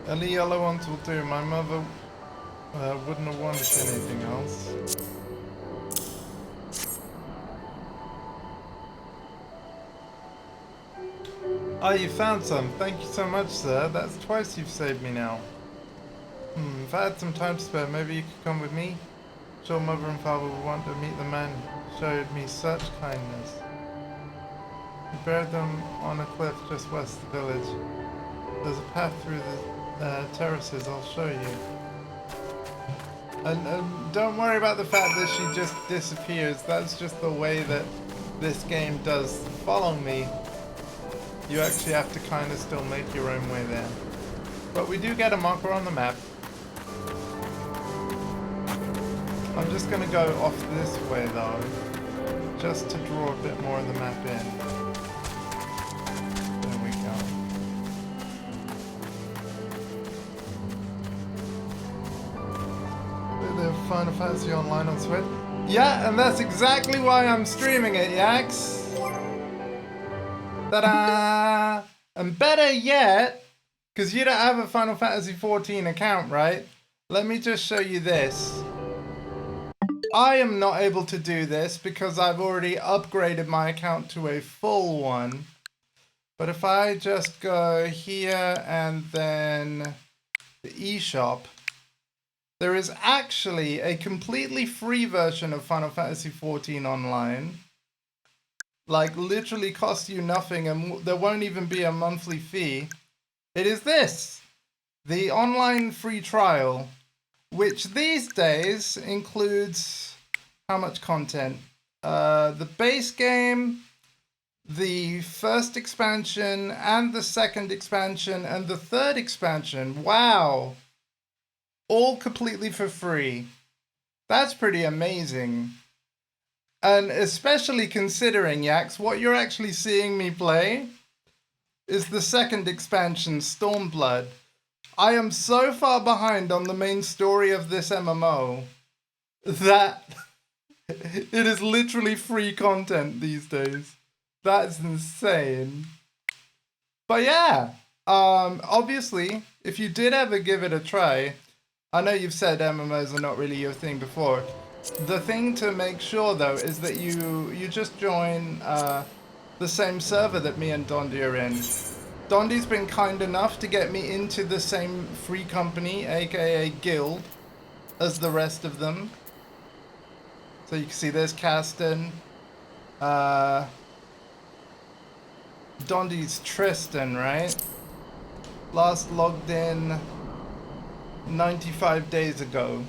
Only yellow ones will do. My mother wouldn't have wanted anything else. Oh, you found some. Thank you so much, sir. That's twice you've saved me now. If I had some time to spare, maybe you could come with me? Sure, Mother and Father would want to meet the man who showed me such kindness. We buried them on a cliff just west of the village. There's a path through the terraces, I'll show you. And don't worry about the fact that she just disappears. That's just the way that this game does follow me. You actually have to kind of still make your own way there. But we do get a marker on the map. I'm just going to go off this way though, just to draw a bit more of the map in. There we go. Bit of Final Fantasy Online on Switch. Yeah, and that's exactly why I'm streaming it, Yax. Ta-da! And better yet, because you don't have a Final Fantasy 14 account, right? Let me just show you this. I am not able to do this because I've already upgraded my account to a full one. But if I just go here and then the eShop, there is actually a completely free version of Final Fantasy 14 Online. Like, literally costs you nothing, and there won't even be a monthly fee. It is this, the online free trial, which these days includes how much content? The base game, the first expansion, and the second expansion, and the third expansion. Wow! All completely for free. That's pretty amazing. And especially considering, Yax, what you're actually seeing me play is the second expansion, StormBlood. I am so far behind on the main story of this MMO that it is literally free content these days. That's insane. But yeah, obviously, if you did ever give it a try, I know you've said MMOs are not really your thing before. The thing to make sure though is that you just join the same server that me and Dondi are in. Dondi's been kind enough to get me into the same free company, aka guild, as the rest of them. So you can see there's Caston. Dondi's Tristan, right? Last logged in 95 days ago.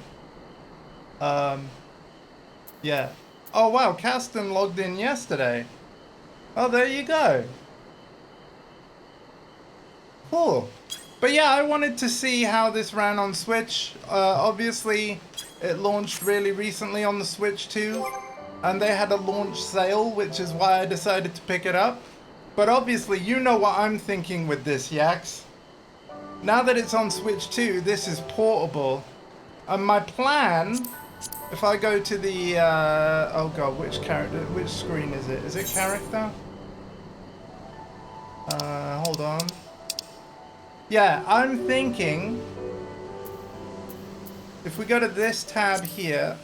Yeah. Oh wow, Caston logged in yesterday. Oh, there you go. Cool. But yeah, I wanted to see how this ran on Switch. Obviously, it launched really recently on the Switch too. And they had a launch sale, which is why I decided to pick it up. But obviously, you know what I'm thinking with this, Yax. Now that it's on Switch 2, this is portable. And my plan, if I go to the, oh god, which screen is it? Is it character? Hold on. Yeah, I'm thinking, if we go to this tab here,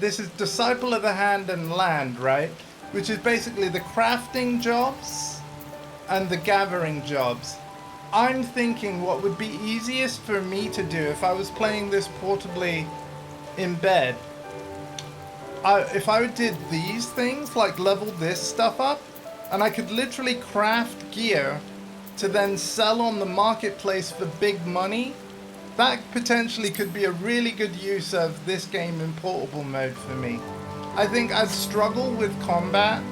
this is Disciple of the Hand and Land, right? Which is basically the crafting jobs and the gathering jobs. I'm thinking what would be easiest for me to do if I was playing this portably in bed. If I did these things, like level this stuff up, and I could literally craft gear to then sell on the marketplace for big money, that potentially could be a really good use of this game in portable mode for me. I think I'd struggle with combat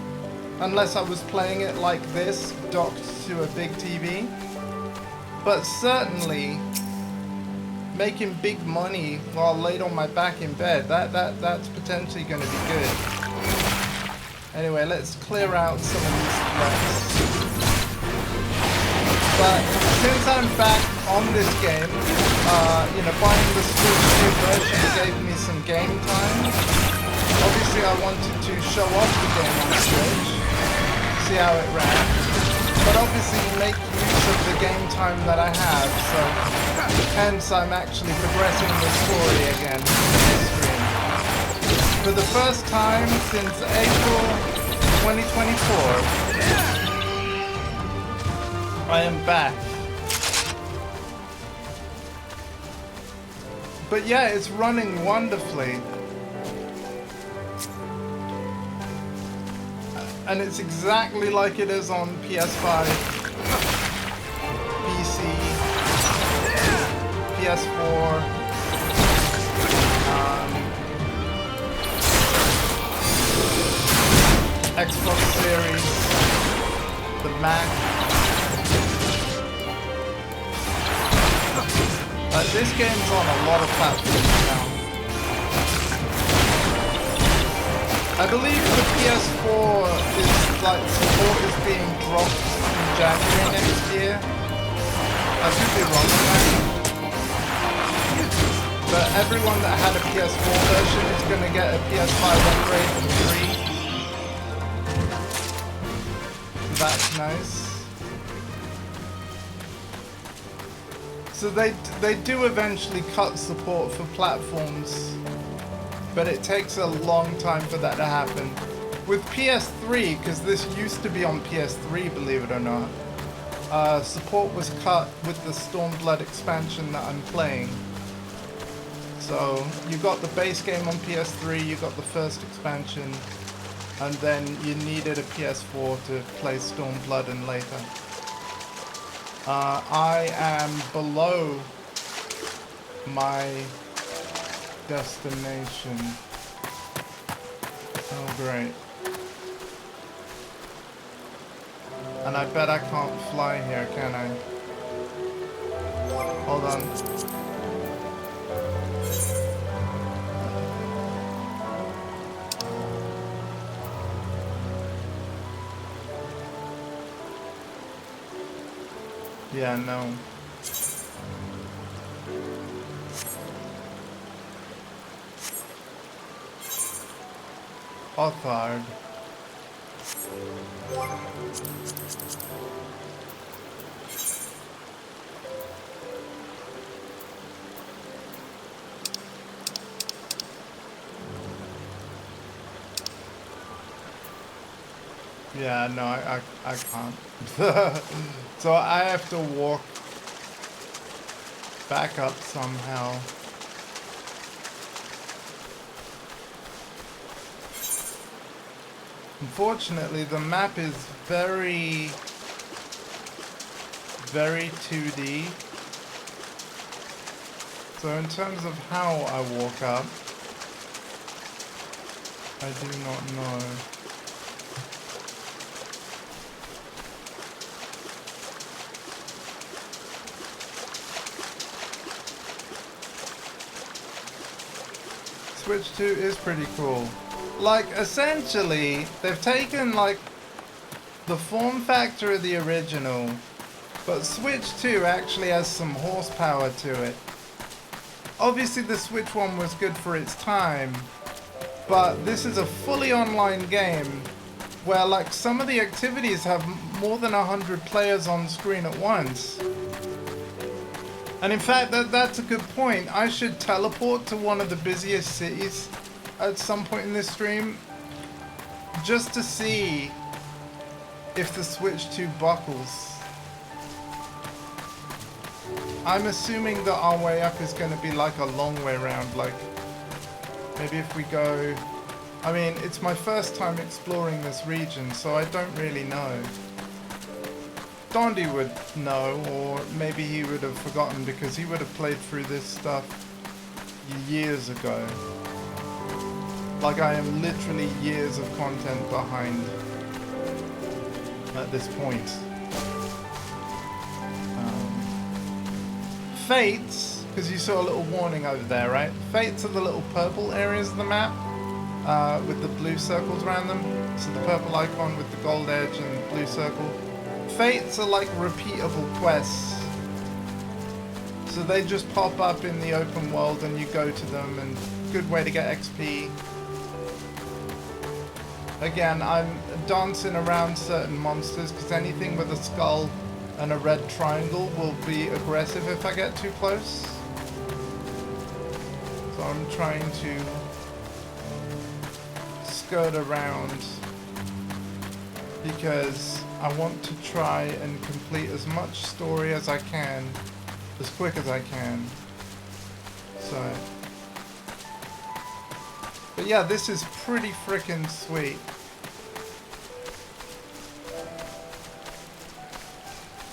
unless I was playing it like this, docked to a big TV. But certainly, making big money while laid on my back in bed, that's potentially going to be good. Anyway, let's clear out some of these threats. But since I'm back on this game, you know, buying the Switch 2 version gave me some game time. Obviously, I wanted to show off the game on the Switch, see how it ran. But obviously make use of the game time that I have, so hence I'm actually progressing the story again in this stream. For the first time since April 2024, I am back. But yeah, it's running wonderfully. And it's exactly like it is on PS5, PC, PS4, Xbox Series, the Mac. This game's on a lot of platforms now. I believe the PS4 is like support is being dropped in January next year. I could be wrong on that. But everyone that had a PS4 version is going to get a PS5 upgrade for free. That's nice. So they do eventually cut support for platforms, but it takes a long time for that to happen. With PS3, because this used to be on PS3, believe it or not, support was cut with the StormBlood expansion that I'm playing. So you got the base game on PS3, you got the first expansion, and then you needed a PS4 to play StormBlood and later. I am below my destination. Oh great. And I bet I can't fly here, can I? Hold on. Yeah, no. Hard. Yeah, no, I can't. So I have to walk back up somehow. Unfortunately, the map is very 2D. So in terms of how I walk up, I do not know. Switch 2 is pretty cool. Like, essentially, they've taken, like, the form factor of the original, but Switch 2 actually has some horsepower to it. Obviously, the Switch 1 was good for its time, but this is a fully online game where, like, some of the activities have more than 100 players on screen at once. And in fact, that's a good point. I should teleport to one of the busiest cities at some point in this stream, just to see if the Switch 2 buckles. I'm assuming that our way up is going to be like a long way around, like maybe if we go... I mean, it's my first time exploring this region, so I don't really know. Dondi would know, or maybe he would have forgotten because he would have played through this stuff years ago. Like, I am literally years of content behind at this point. Fates, because you saw a little warning over there, right? Fates are the little purple areas of the map with the blue circles around them. So the purple icon with the gold edge and the blue circle. Fates are like repeatable quests. So they just pop up in the open world and you go to them, and good way to get XP. Again, I'm dancing around certain monsters because anything with a skull and a red triangle will be aggressive if I get too close. So I'm trying to skirt around because I want to try and complete as much story as I can, as quick as I can. So, but yeah, this is pretty freaking sweet.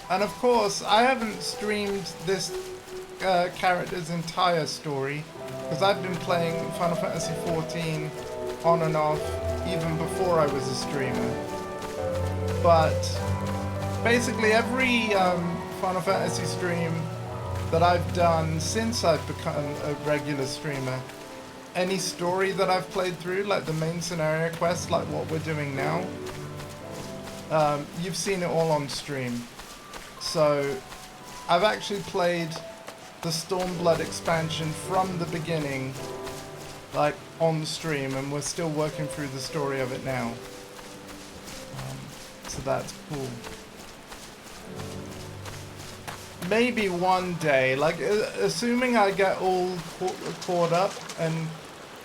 And of course, I haven't streamed this character's entire story, because I've been playing Final Fantasy XIV on and off even before I was a streamer. But basically every Final Fantasy stream that I've done since I've become a regular streamer. Any story that I've played through, like the main scenario quest, like what we're doing now, you've seen it all on stream. So I've actually played the StormBlood expansion from the beginning, like on stream, and we're still working through the story of it now. So that's cool. Maybe one day, like assuming I get all caught up and,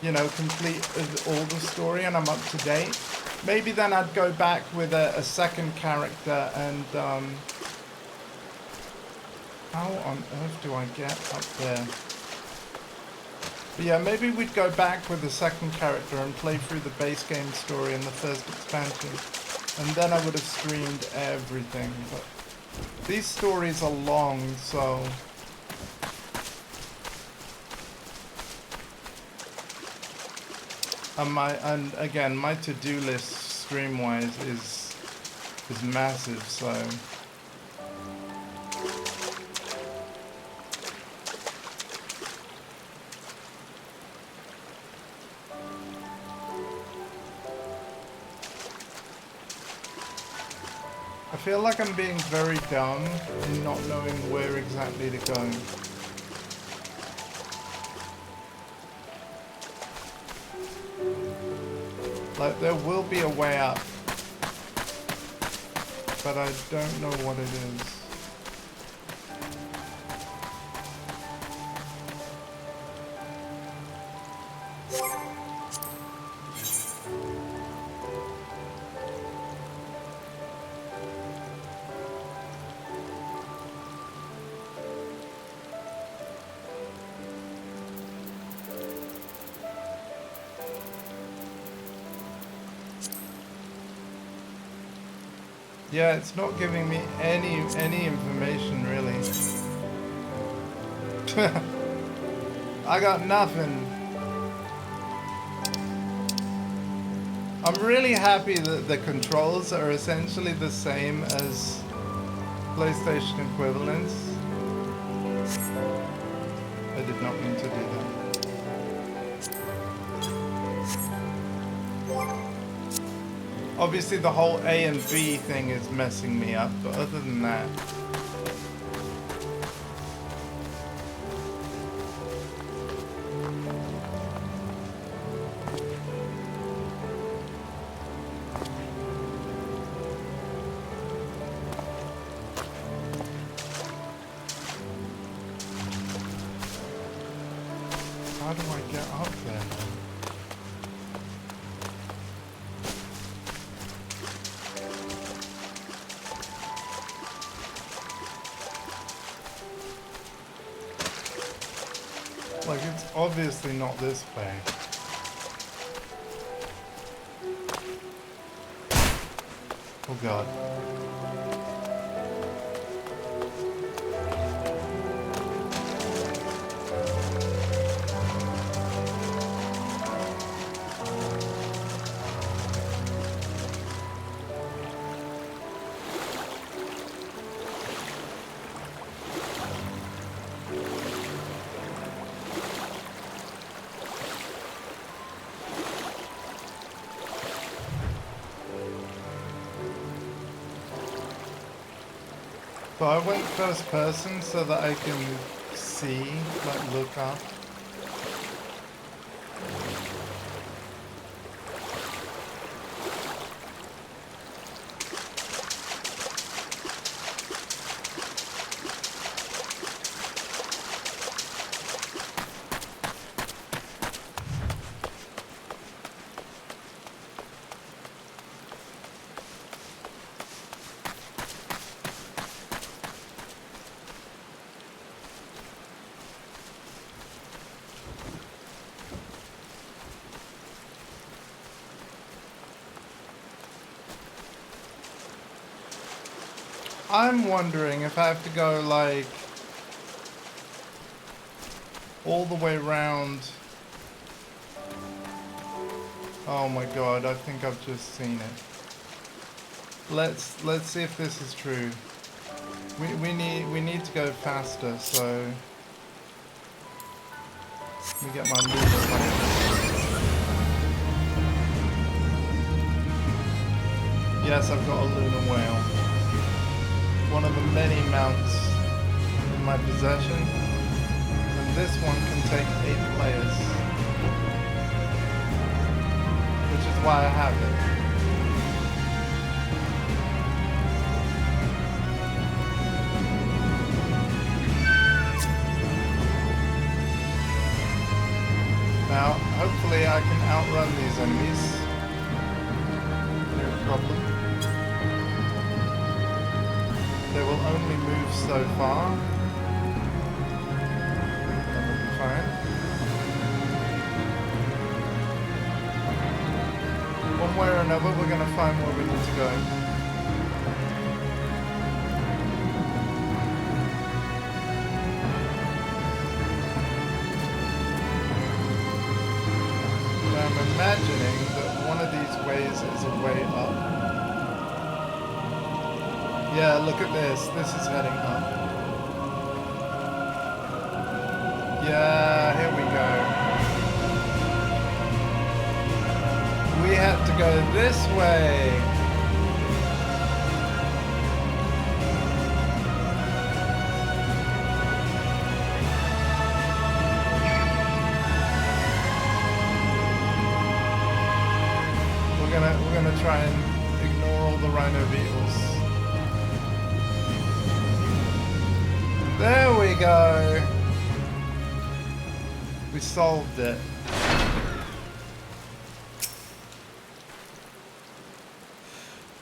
you know, complete all the story and I'm up to date, maybe then I'd go back with a second character and how on earth do I get up there? But yeah, maybe we'd go back with the second character and play through the base game story in the first expansion, and then I would have streamed everything. But these stories are long, so and again, my to-do list stream-wise is massive, so I feel like I'm being very dumb in not knowing where exactly to go. Like, there will be a way up, but I don't know what it is. Yeah, it's not giving me any information really. I got nothing. I'm really happy that the controls are essentially the same as PlayStation equivalents. I did not mean to do that. Obviously the whole A and B thing is messing me up, but other than that. How do I get up there? Like, it's obviously not this way. Oh god. So I went first person so that I can see, like look up. I'm wondering if I have to go like all the way around. Oh my god, I think I've just seen it. Let's see if this is true. We need to go faster, so let me get my lunar whale. Yes, I've got a lunar whale. One of the many mounts in my possession. And this one can take 8 players. Which is why I have it. Now, hopefully I can outrun these enemies. No problem. They will only move so far. That will be fine. One way or another, we're going to find where we need to go. I'm imagining that one of these ways is a way up. Yeah, look at this. This is heading up. Yeah, here we go. We have to go this way. We're gonna try and ignore all the rhino beetles. There we go. We solved it.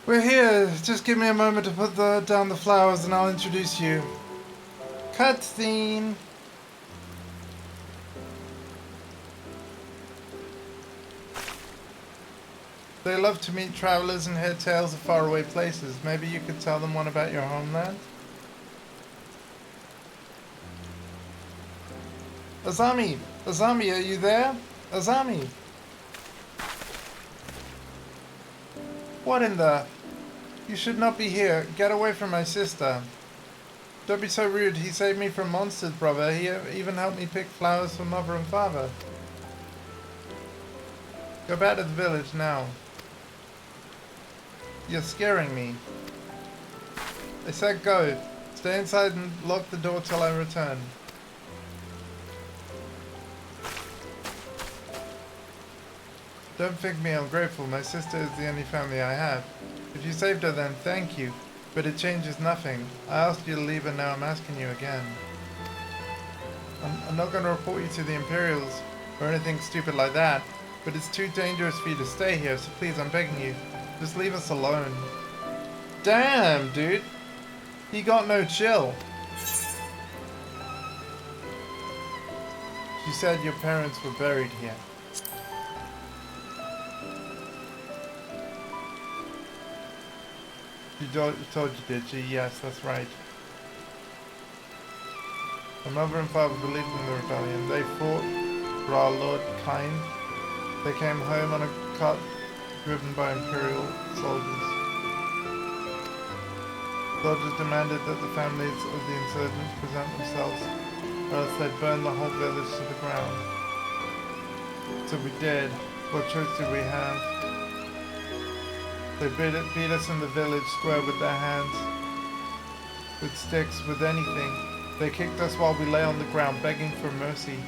We're here. Just give me a moment to put down the flowers and I'll introduce you. Cutscene. They love to meet travelers and hear tales of faraway places. Maybe you could tell them one about your homeland? Azami! Azami, are you there? Azami! What in the... You should not be here. Get away from my sister. Don't be so rude. He saved me from monsters, brother. He even helped me pick flowers for mother and father. Go back to the village now. You're scaring me. I said go. Stay inside and lock the door till I return. Don't think me ungrateful. My sister is the only family I have. If you saved her then, thank you. But it changes nothing. I asked you to leave and now I'm asking you again. I'm not going to report you to the Imperials or anything stupid like that. But it's too dangerous for you to stay here, so please, I'm begging you. Just leave us alone. Damn, dude. He got no chill. She said your parents were buried here. She told you, did she? Yes, that's right. My mother and father believed in the rebellion. They fought for our Lord Kind. They came home on a cart driven by Imperial soldiers. Soldiers demanded that the families of the insurgents present themselves, or else they'd burn the whole village to the ground. So we did. What choice did we have? They beat us in the village square with their hands, with sticks, with anything. They kicked us while we lay on the ground, begging for mercy.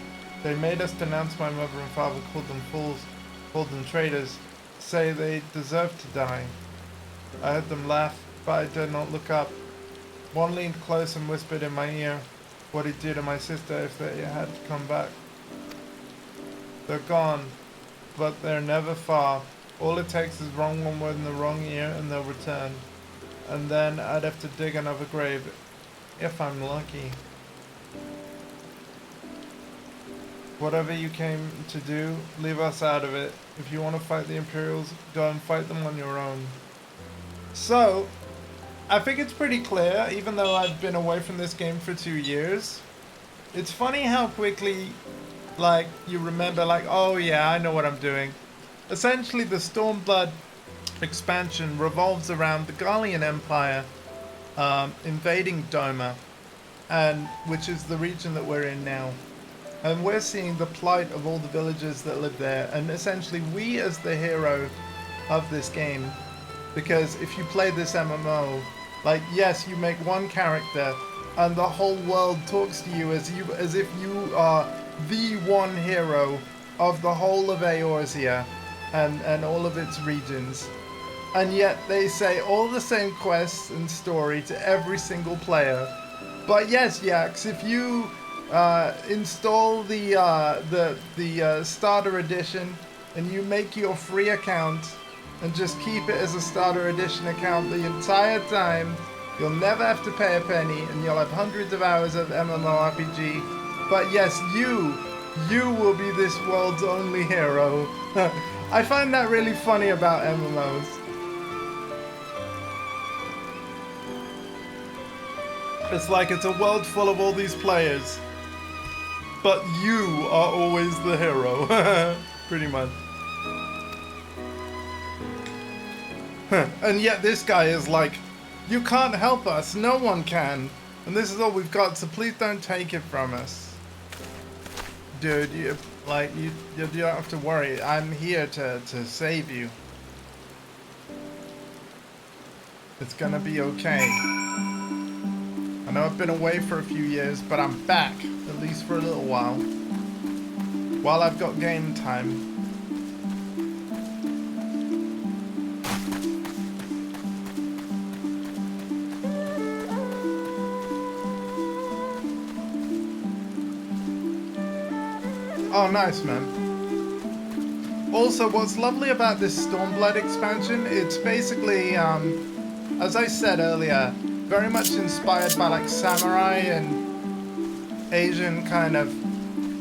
They made us denounce my mother and father, called them fools, called them traitors, say they deserved to die. I heard them laugh, but I dared not look up. One leaned close and whispered in my ear what he'd do to my sister if they had to come back. They're gone, but they're never far. All it takes is wrong one word in the wrong ear and they'll return. And then I'd have to dig another grave, if I'm lucky. Whatever you came to do, leave us out of it. If you want to fight the Imperials, go and fight them on your own. So, I think it's pretty clear, even though I've been away from this game for 2 years. It's funny how quickly, like, you remember, like, oh yeah, I know what I'm doing. Essentially, the StormBlood expansion revolves around the Gallian Empire invading Doma, and which is the region that we're in now. And we're seeing the plight of all the villagers that live there, and essentially we as the hero of this game, because if you play this MMO, like, yes, you make one character and the whole world talks to you as if you are the one hero of the whole of Eorzea and all of its regions. And yet they say all the same quests and story to every single player. But yes, Yax, if you install the starter edition and you make your free account and just keep it as a starter edition account the entire time, you'll never have to pay a penny and you'll have hundreds of hours of MMORPG. But yes, you will be this world's only hero. I find that really funny about MMOs. It's like it's a world full of all these players, but you are always the hero, pretty much. And yet this guy is like, you can't help us, no one can, and this is all we've got, so please don't take it from us. Dude, you don't have to worry, I'm here to save you. It's gonna be okay. I know I've been away for a few years, but I'm back, at least for a little while I've got game time. Oh, nice, man. Also, what's lovely about this StormBlood expansion, it's basically, as I said earlier, very much inspired by like samurai and Asian kind of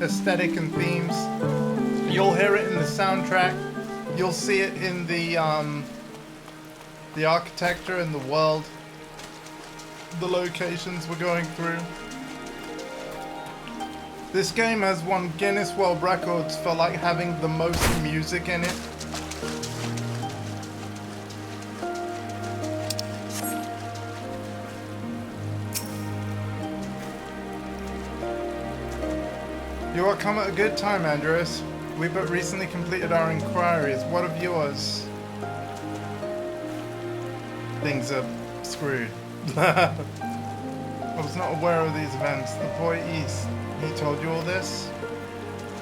aesthetic and themes. You'll hear it in the soundtrack. You'll see it in the architecture and the world, the locations we're going through. This game has won Guinness World Records for like having the most music in it. You are come at a good time, Andreas. We but recently completed our inquiries. What of yours? Things are screwed. I was not aware of these events. The boy East, he told you all this?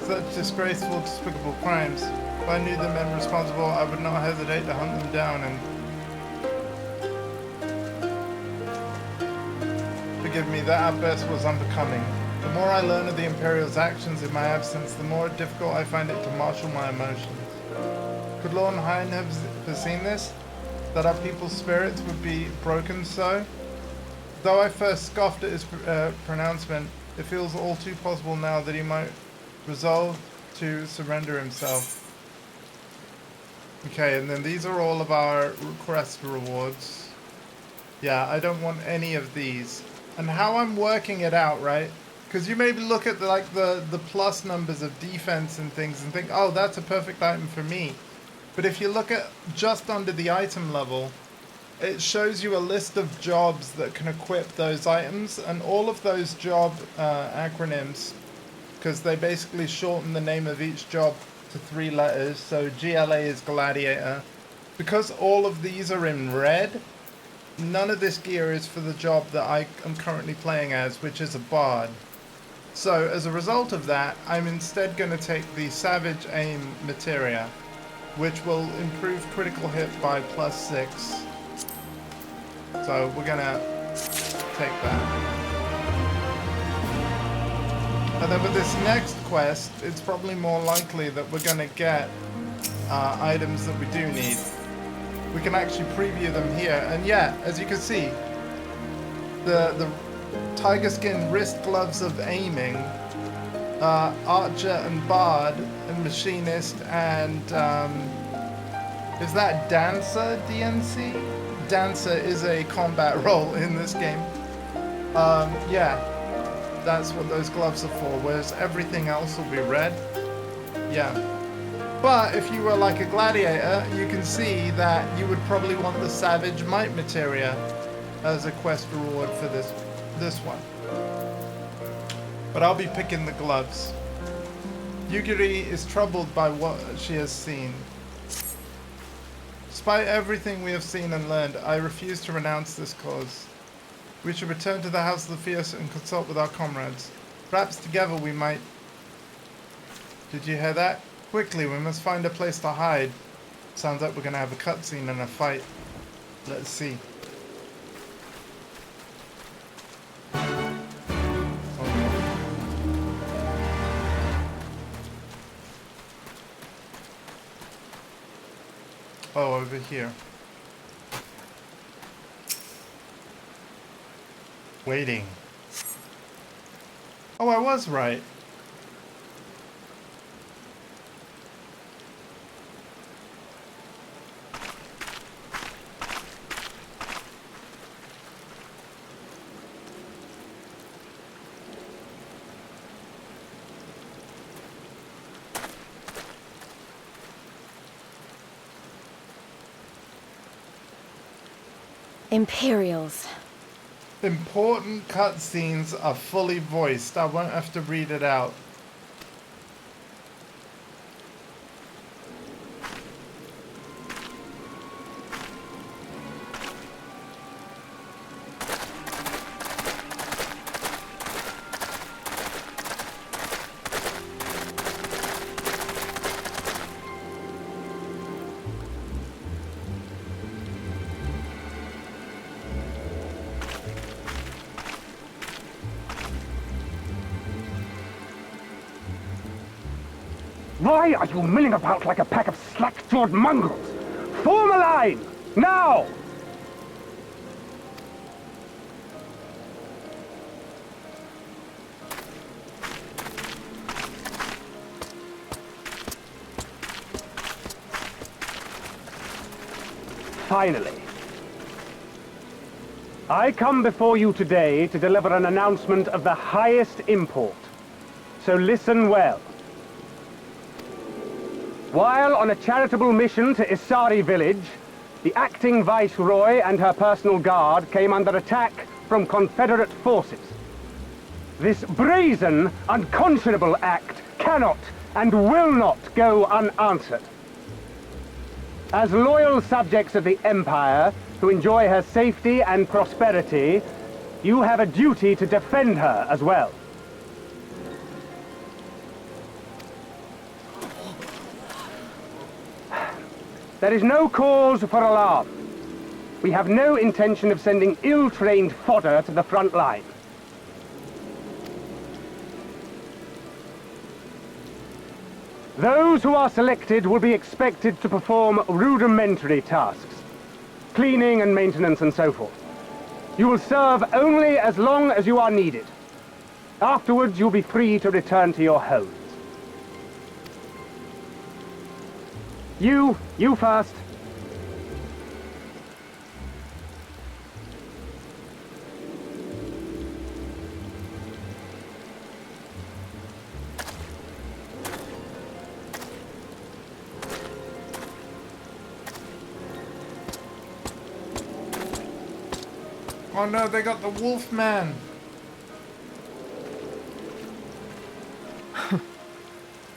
Such disgraceful, despicable crimes. If I knew the men responsible, I would not hesitate to hunt them down and... Forgive me, that outburst was unbecoming. The more I learn of the Imperial's actions in my absence, the more difficult I find it to marshal my emotions. Could Lord Hein have foreseen this? That our people's spirits would be broken so? Though I first scoffed at his pronouncement, it feels all too possible now that he might resolve to surrender himself. Okay, and then these are all of our quest rewards. Yeah, I don't want any of these. And how I'm working it out, right? Because you maybe look at the plus numbers of defense and things and think, oh, that's a perfect item for me. But if you look at just under the item level, it shows you a list of jobs that can equip those items, and all of those job acronyms, because they basically shorten the name of each job to 3 letters, so GLA is Gladiator. Because all of these are in red, none of this gear is for the job that I am currently playing as, which is a Bard. So as a result of that, I'm instead going to take the Savage Aim Materia, which will improve critical hit by +6. So we're going to take that. And then with this next quest, it's probably more likely that we're going to get items that we do need. We can actually preview them here. And yeah, as you can see, the tiger skin wrist gloves of aiming, archer and bard and machinist and is that dancer, DNC? Dancer is a combat role in this game. Yeah, that's what those gloves are for, whereas everything else will be red. Yeah. But if you were like a gladiator, you can see that you would probably want the Savage Might Materia, as a quest reward for this one. But I'll be picking the gloves. Yugiri is troubled by what she has seen. Despite everything we have seen and learned, I refuse to renounce this cause. We should return to the House of the Fierce and consult with our comrades. Perhaps together we might... Did you hear that? Quickly, we must find a place to hide. Sounds like we're gonna have a cutscene and a fight. Let's see. Oh, over here. Waiting. Oh, I was right. Imperials. Important cutscenes are fully voiced. I won't have to read it out. Why are you milling about like a pack of slack-jawed mongrels? Form a line! Now! Finally. I come before you today to deliver an announcement of the highest import. So listen well. While on a charitable mission to Isari village, the acting viceroy and her personal guard came under attack from Confederate forces. This brazen, unconscionable act cannot and will not go unanswered. As loyal subjects of the Empire who enjoy her safety and prosperity, you have a duty to defend her as well. There is no cause for alarm. We have no intention of sending ill-trained fodder to the front line. Those who are selected will be expected to perform rudimentary tasks, cleaning and maintenance and so forth. You will serve only as long as you are needed. Afterwards, you'll be free to return to your homes. You first. Oh no, they got the wolf man.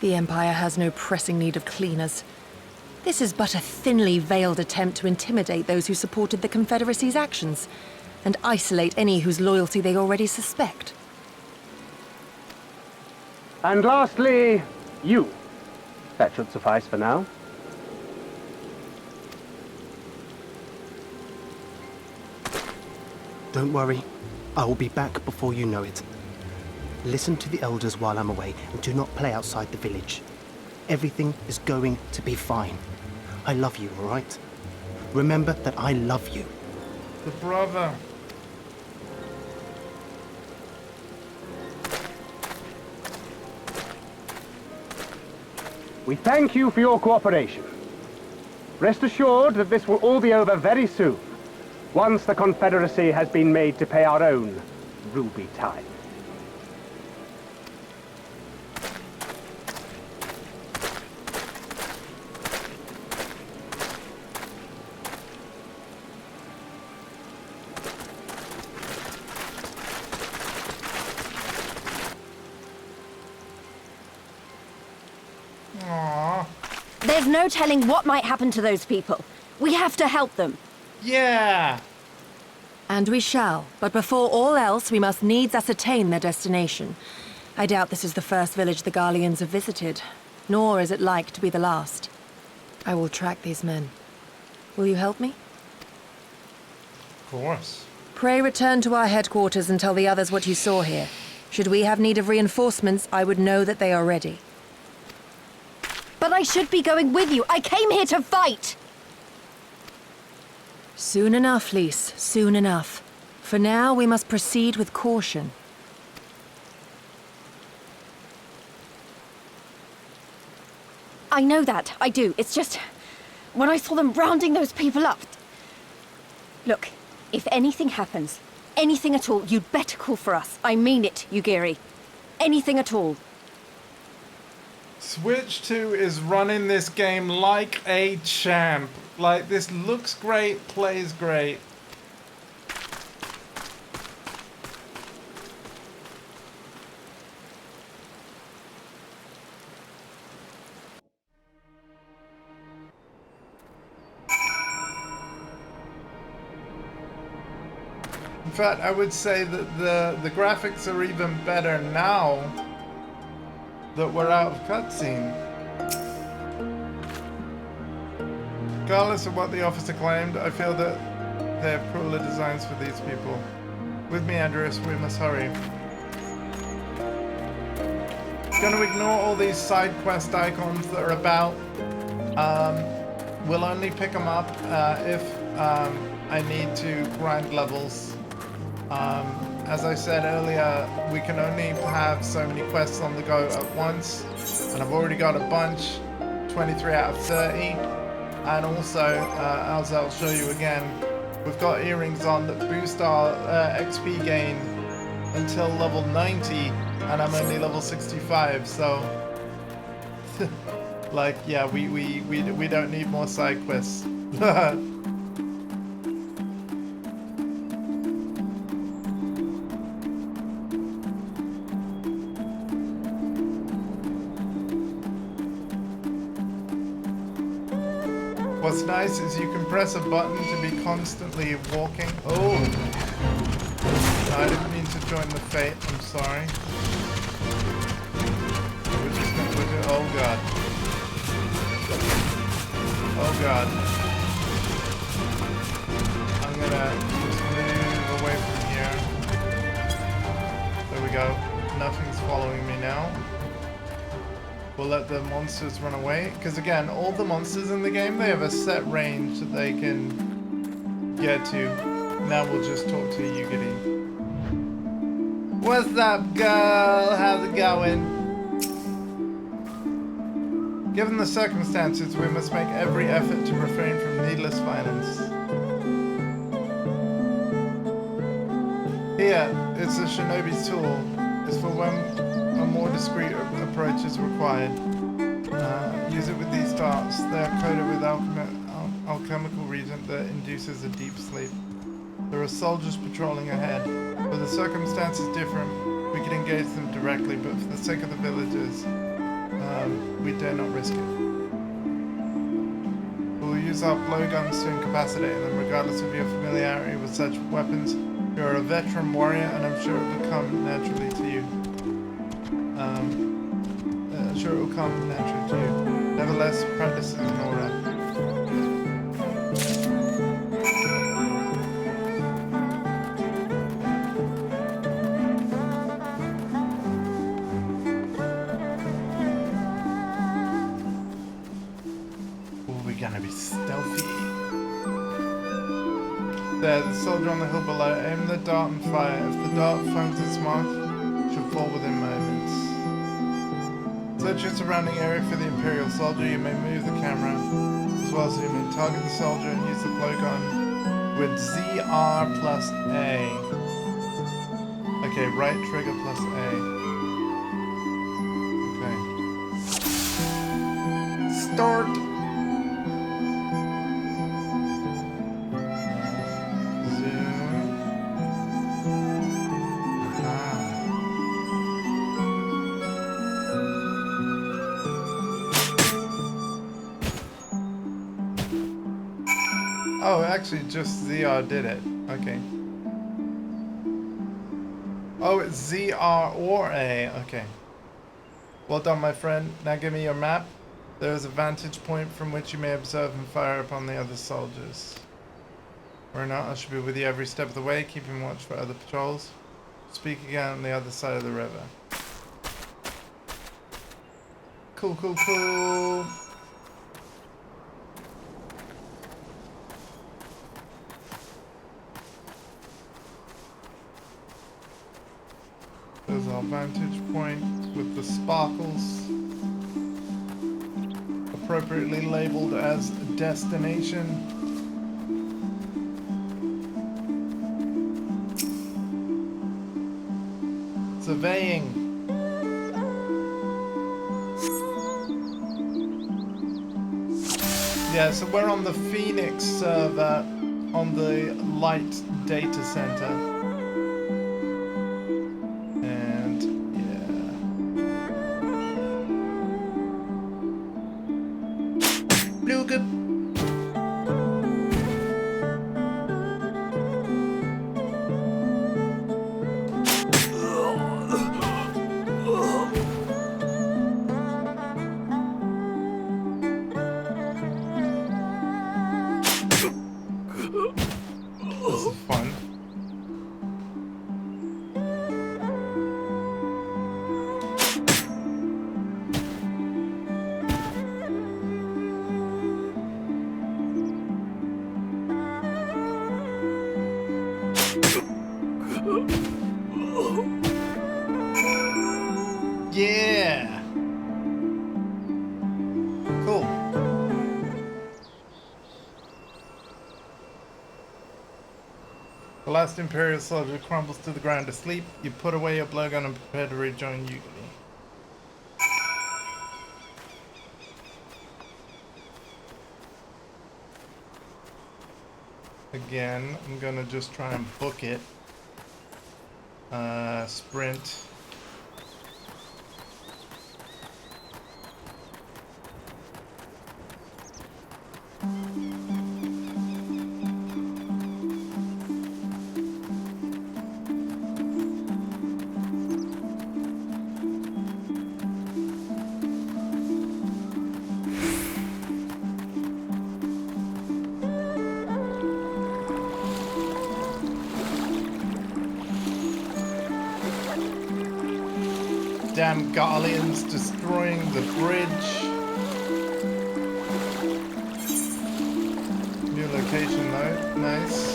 The Empire has no pressing need of cleaners. This is but a thinly veiled attempt to intimidate those who supported the Confederacy's actions, and isolate any whose loyalty they already suspect. And lastly, you. That should suffice for now. Don't worry, I will be back before you know it. Listen to the elders while I'm away, and do not play outside the village. Everything is going to be fine. I love you, all right? Remember that I love you. The brother. We thank you for your cooperation. Rest assured that this will all be over very soon, once the Confederacy has been made to pay our own ruby tithe. There's no telling what might happen to those people. We have to help them. Yeah. And we shall. But before all else, we must needs ascertain their destination. I doubt this is the first village the Garleans have visited, nor is it like to be the last. I will track these men. Will you help me? Of course. Pray return to our headquarters and tell the others what you saw here. Should we have need of reinforcements, I would know that they are ready. But I should be going with you. I came here to fight! Soon enough, Lys, soon enough. For now, we must proceed with caution. I know that, I do. It's just... when I saw them rounding those people up... Look, if anything happens, anything at all, you'd better call for us. I mean it, Yugiri. Anything at all. Switch 2 is running this game like a champ. Like, this looks great, plays great. In fact, I would say that the graphics are even better now that we're out of cutscene. Regardless of what the officer claimed, I feel that they have crueler designs for these people. With me, Andreas, we must hurry. Gonna ignore all these side quest icons that are about. We'll only pick them up if I need to grind levels. As I said earlier, we can only have so many quests on the go at once, and I've already got a bunch, 23 out of 30. And also, as I'll show you again, we've got earrings on that boost our XP gain until level 90, and I'm only level 65, so like, yeah, we don't need more side quests. What's nice is you can press a button to be constantly walking. Oh! No, I didn't mean to join the fate, I'm sorry. We're just gonna put it. Oh god. Oh god. I'm gonna just move away from here. There we go. Nothing's following me now. We'll let the monsters run away, because again, all the monsters in the game, they have a set range that they can get to. Now we'll just talk to Yugiri. What's up, girl? How's it going? Given the circumstances, we must make every effort to refrain from needless violence. Here, it's a shinobi's tool. It's for when a more discreet approach is required. Use it with these darts. They are coated with alchemical reagent that induces a deep sleep. There are soldiers patrolling ahead. Were the circumstances different, we could engage them directly, but for the sake of the villagers, we dare not risk it. We'll use our blowguns to incapacitate them, regardless of your familiarity with such weapons. You're a veteran warrior, and I'm sure it will come naturally to you. Sure it will come naturally to you. Nevertheless, practice is in order. Oh, we're gonna be stealthy. There, the soldier on the hill below. Aim the dart and fire. If the dart finds its mark, it should fall within moments. Search your surrounding area for the Imperial soldier. You may move the camera as well as you may target the soldier and use the blowgun with ZR plus A. Okay, right trigger plus A. Okay. Start. Oh, actually, just ZR did it. Okay. Oh, it's ZR or A. Okay. Well done, my friend. Now give me your map. There is a vantage point from which you may observe and fire upon the other soldiers. Or not, I should be with you every step of the way, keeping watch for other patrols. Speak again on the other side of the river. Cool, cool, cool. There's our vantage point with the sparkles. Appropriately labeled as destination. Surveying. Yeah, so we're on the Phoenix server on the Light data center. And yeah. Blue good. This is fun. Yeah. Cool. The last Imperial soldier crumbles to the ground asleep. You put away your blowgun and prepare to rejoin Yugi. Again, I'm gonna just try and book it. Sprint. Damn Garleans destroying the bridge. New location though, nice.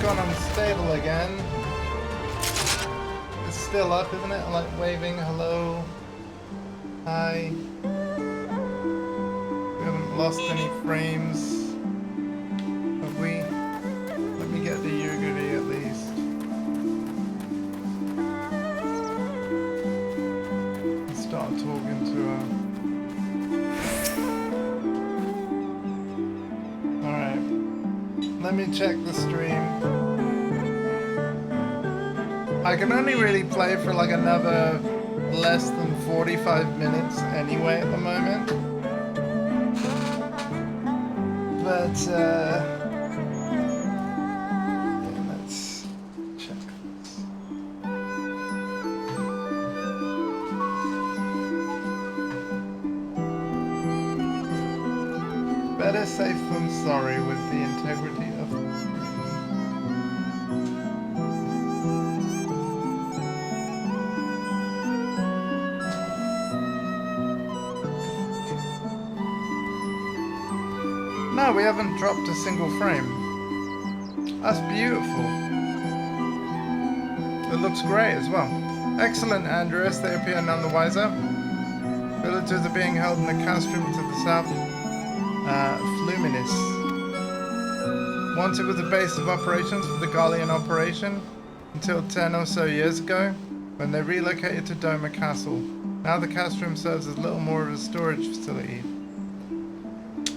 Unstable again. It's still up, isn't it? Like waving, hello, hi. We haven't lost any frames, have we? Let me get the Yuguri at least. And start talking to her. Alright. Let me check the stream. I can only really play for like another less than 45 minutes anyway at the moment. But, yeah, let's check this. Better safe than sorry with the integrity of the stream. No, we haven't dropped a single frame. That's beautiful. It looks great as well. Excellent, Andreas. They appear none the wiser. Villagers are being held in the castrum to the south. Fluminis. Once it was the base of operations for the Gallian operation until 10 or so years ago, when they relocated to Doma Castle. Now the castrum serves as little more of a storage facility.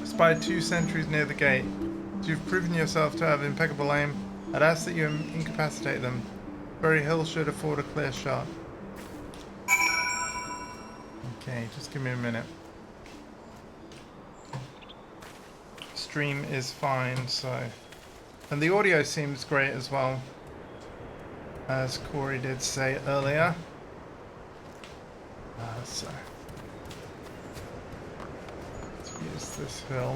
Spied 2 sentries near the gate. As you've proven yourself to have impeccable aim, I'd ask that you incapacitate them. Very Hill should afford a clear shot. Okay, just give me a minute. Stream is fine, so... And the audio seems great as well, as Corey did say earlier. So... let's use this hill.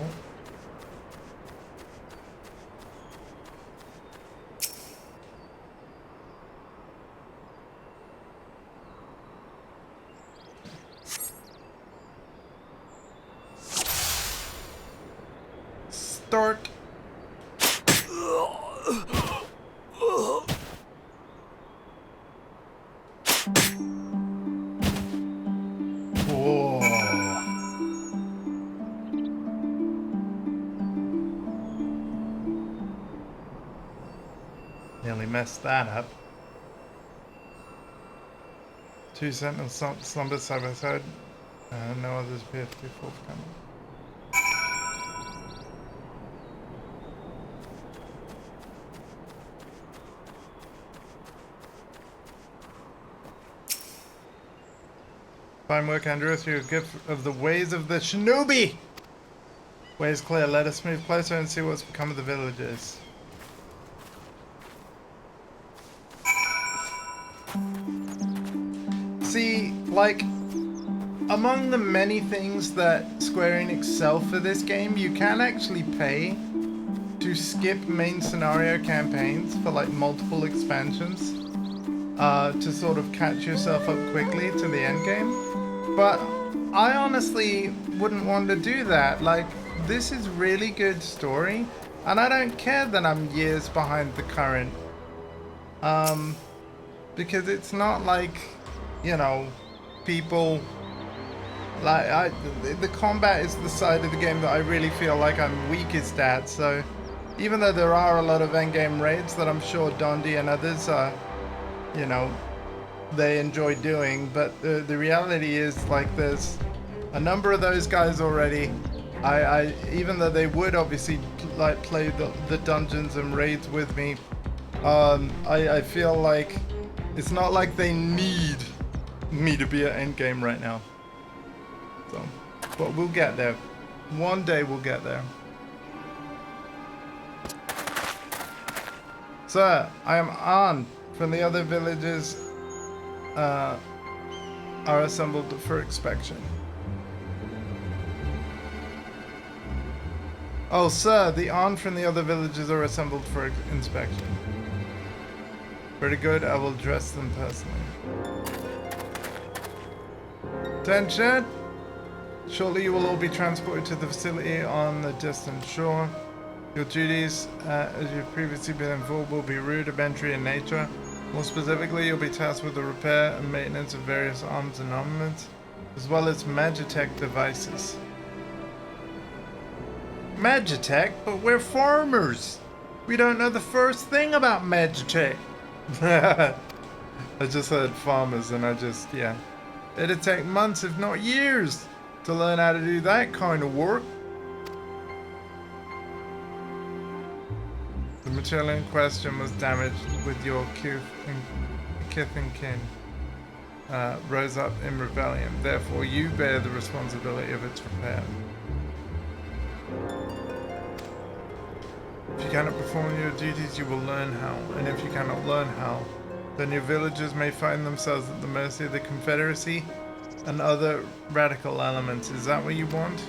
Start. Whoa. Nearly messed that up. 2 sentinels slumber side by side. No others appear to be forthcoming. Fine work, Andreas. You're a gift of the ways of the shinobi! Way is clear. Let us move closer and see what's become of the villagers. See, like, among the many things that Square Enix sell for this game, you can actually pay to skip main scenario campaigns for like multiple expansions to sort of catch yourself up quickly to the end game. But I honestly wouldn't want to do that. Like, this is really good story, and I don't care that I'm years behind the current. Because it's not like, you know, people... Like, the combat is the side of the game that I really feel like I'm weakest at, so... Even though there are a lot of endgame raids that I'm sure Dondi and others are, you know, they enjoy doing, but the reality is, like, there's a number of those guys already. Even though they would obviously like play the dungeons and raids with me, I feel like it's not like they need me to be at endgame right now. So, but we'll get there. One day we'll get there. Sir, I am armed from the other villages are assembled for inspection. Oh, sir, the armed from the other villages are assembled for inspection. Very good, I will address them personally. Attention! Shortly you will all be transported to the facility on the distant shore. Your duties, as you've previously been informed, will be rudimentary in nature. More specifically, you'll be tasked with the repair and maintenance of various arms and armaments, as well as Magitech devices. Magitech? But we're farmers! We don't know the first thing about Magitech! I just heard farmers and yeah. It'd take months, if not years, to learn how to do that kind of work. The material in question was damaged with your kith and kin rose up in rebellion. Therefore, you bear the responsibility of its repair. If you cannot perform your duties, you will learn how. And if you cannot learn how, then your villagers may find themselves at the mercy of the Confederacy and other radical elements. Is that what you want?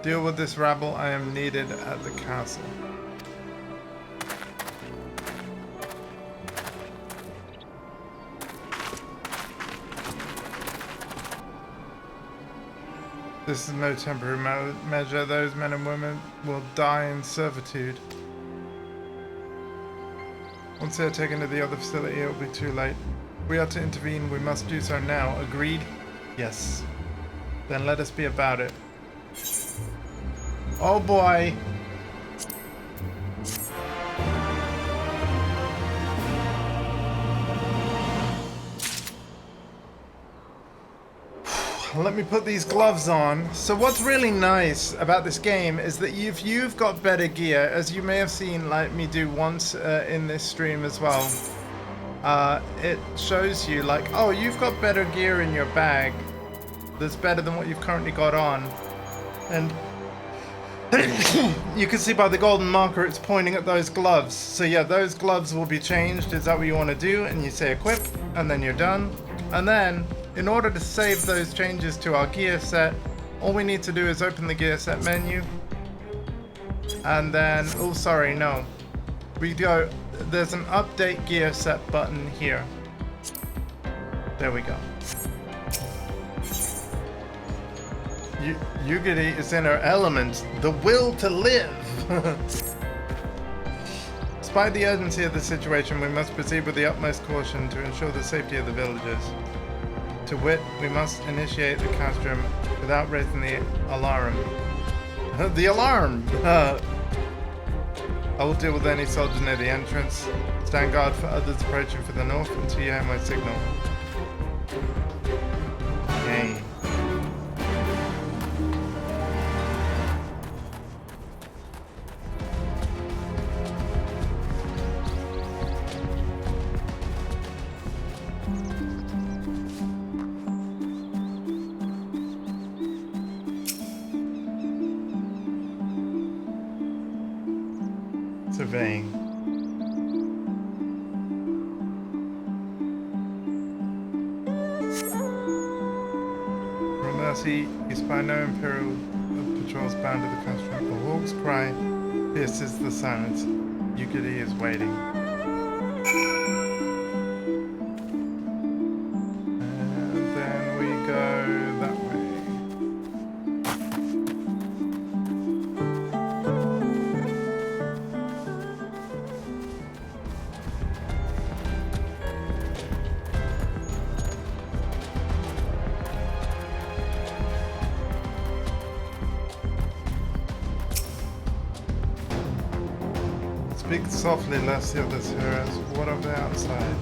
Deal with this rabble. I am needed at the castle. This is no temporary measure. Those men and women will die in servitude. Once they are taken to the other facility, it will be too late. If we are to intervene, we must do so now. Agreed? Yes. Then let us be about it. Oh boy. Let me put these gloves on. So what's really nice about this game is that if you've got better gear, as you may have seen like me do once in this stream as well, it shows you like, oh, you've got better gear in your bag that's better than what you've currently got on. And you can see by the golden marker it's pointing at those gloves. So yeah, those gloves will be changed. Is that what you want to do? And you say equip, and then you're done. And then in order to save those changes to our gear set, all we need to do is open the gear set menu. And then, oh sorry, no. We go, there's an update gear set button here. There we go. Yugiri is in her element, the will to live. Despite the urgency of the situation, we must proceed with the utmost caution to ensure the safety of the villagers. To wit, we must initiate the castrum without raising the alarm. The alarm! I will deal with any soldier near the entrance. Stand guard for others approaching from the north until you hear my signal. Okay. Surveying. From Mercy, you spy no Imperial patrols bound to the castrum. A hawk's cry pierces the silence. Yugiri is waiting. And then we go that way. Speak softly, lest the others hear us. What of the outside?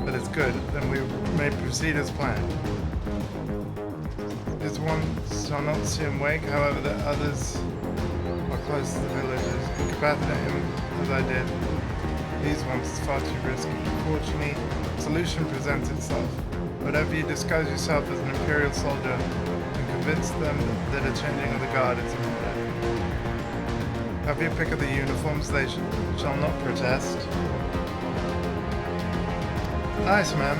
But it's good, then we may proceed as planned. This one shall not see him wake, however the others are close to the villagers. Incapacitate him as I did. These ones is far too risky. Fortunately, a solution presents itself. Whatever you disguise yourself as an Imperial soldier, convince them that a changing of the guard is imminent. Have your pick of the uniforms, they shall not protest. Nice, man.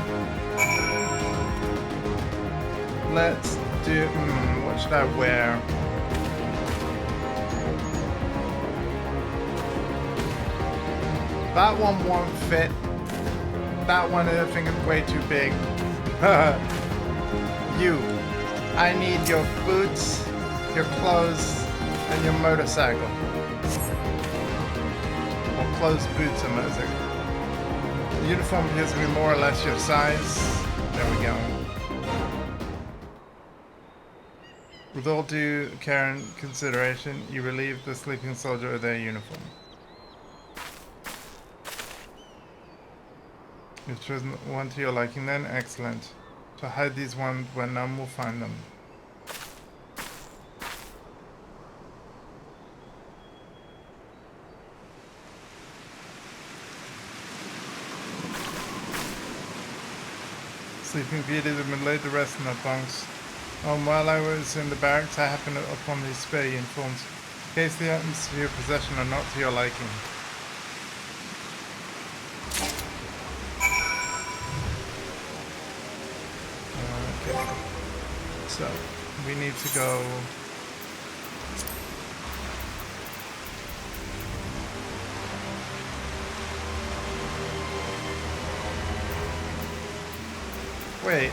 Let's do, what should I wear? That one won't fit. That one I think is way too big. You. I need your boots, your clothes, and your motorcycle. Or clothes, boots, and motorcycle. The uniform appears to be more or less your size. There we go. With all due care and consideration, you relieve the sleeping soldier of their uniform. You've chosen one to your liking then? Excellent. So hide these ones where none will find them. Sleeping beauties have been laid to rest in their bunks. While I was in the barracks, I happened upon these spare uniforms. In case the items to your possession are not to your liking. So, we need to go... Wait.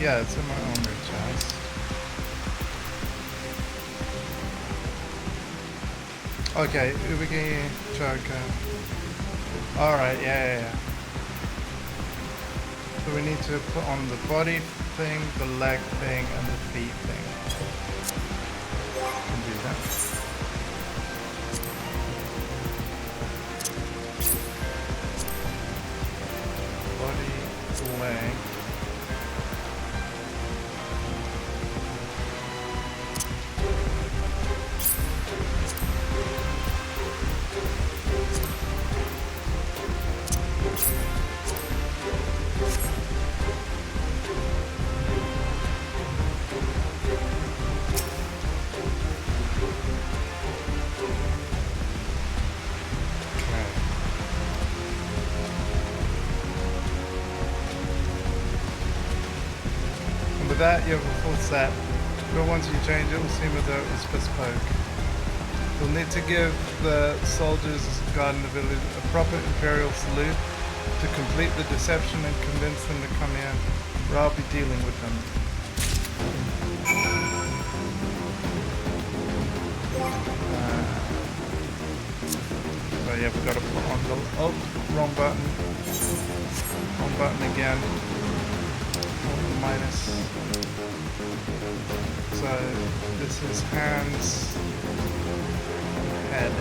Yeah, it's in my armor chest. Okay, Ubiki Choker. Alright, yeah. So we need to put on the body thing, the leg thing, and the feet thing. Can do that. Body, leg. That you have a full set, but once you change it will seem as though it was bespoke. You'll need to give the soldiers guarding the village a proper imperial salute to complete the deception and convince them to come here, or I'll be dealing with them. So yeah, we've got to put on the, oh, wrong button again. Minus. So this is hands, head.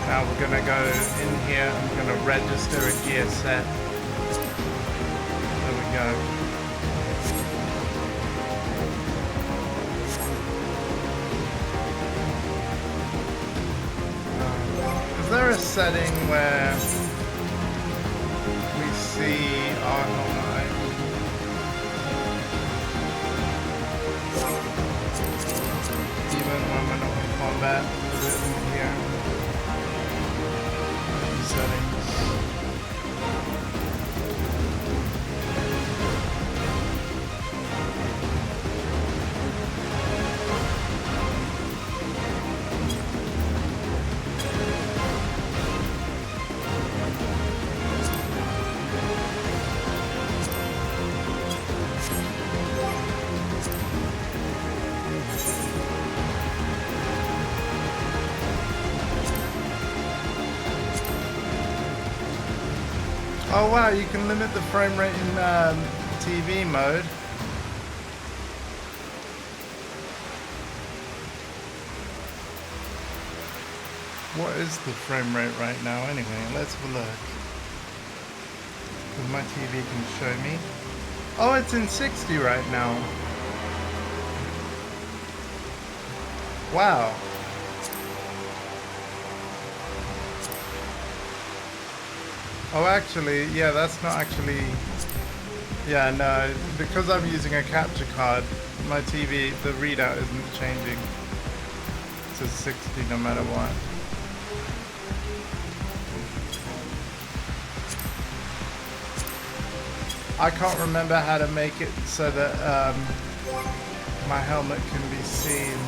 Now we're gonna go in here, I'm gonna register a gear set. There we go. Is there a setting where we see our helmet? Even when we're not in combat, is it in here? Settings. Oh wow, you can limit the frame rate in TV mode. What is the frame rate right now anyway? Let's have a look. Because my TV can show me. Oh, it's in 60 right now. Wow. Oh, actually, yeah, that's not actually... Yeah, no, because I'm using a capture card, my TV, the readout isn't changing to 60 no matter what. I can't remember how to make it so that my helmet can be seen.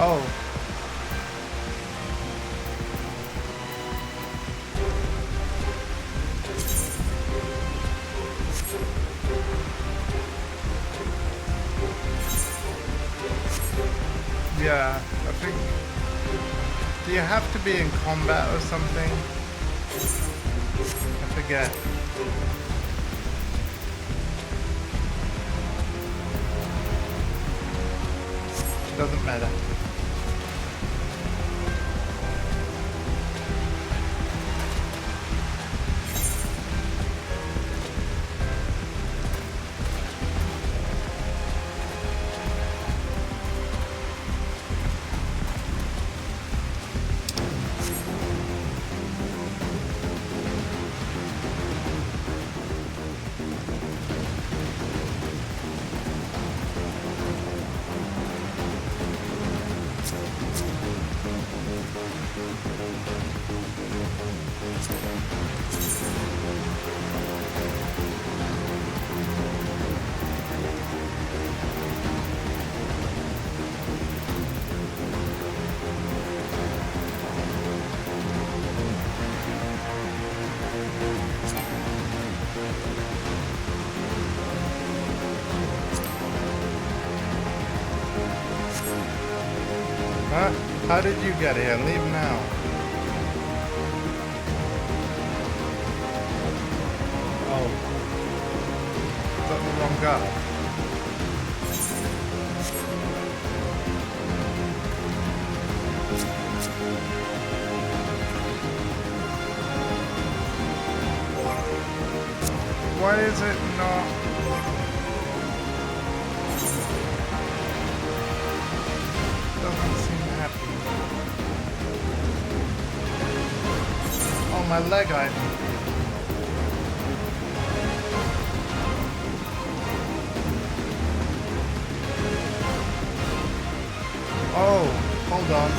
Oh. Yeah, I think... Do you have to be in combat or something? I forget. Doesn't matter. Huh? How did you get here? Leave now. Oh. Is that the wrong guy? Why is it not? Doesn't seem happy. Oh, my leg item. Oh, hold on.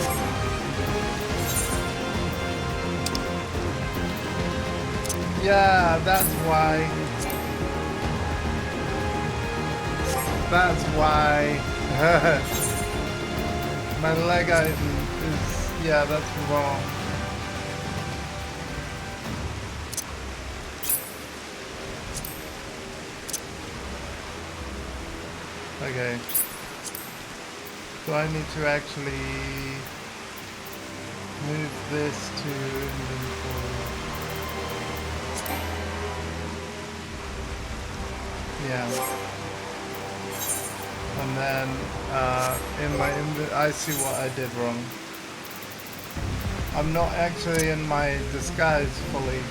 Yeah, that's why. That's why. My leg item is, yeah, that's wrong. Okay. So I need to actually move this to inventory. Yeah. And then in my I see what I did wrong. I'm not actually in my disguise fully.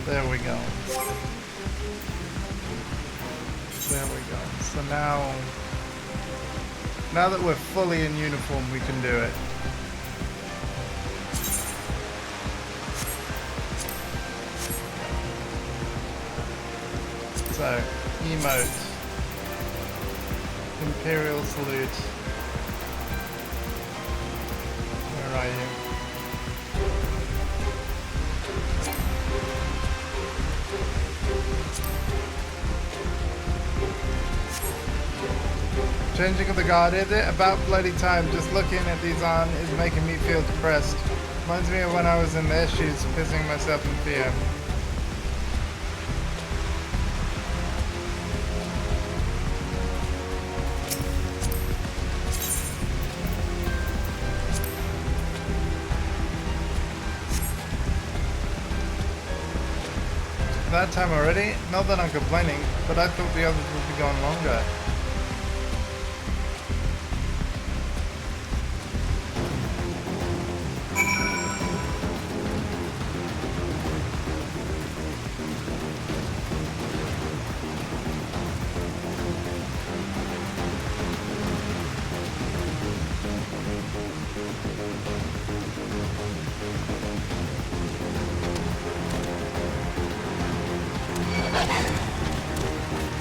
There we go. There we go. So now that we're fully in uniform, we can do it. So, emote. Imperial salute. Where are you? Changing of the guard, is it? About bloody time. Just looking at these on is making me feel depressed. Reminds me of when I was in their shoes, pissing myself in fear. That time already? Not that I'm complaining, but I thought the others would be going longer.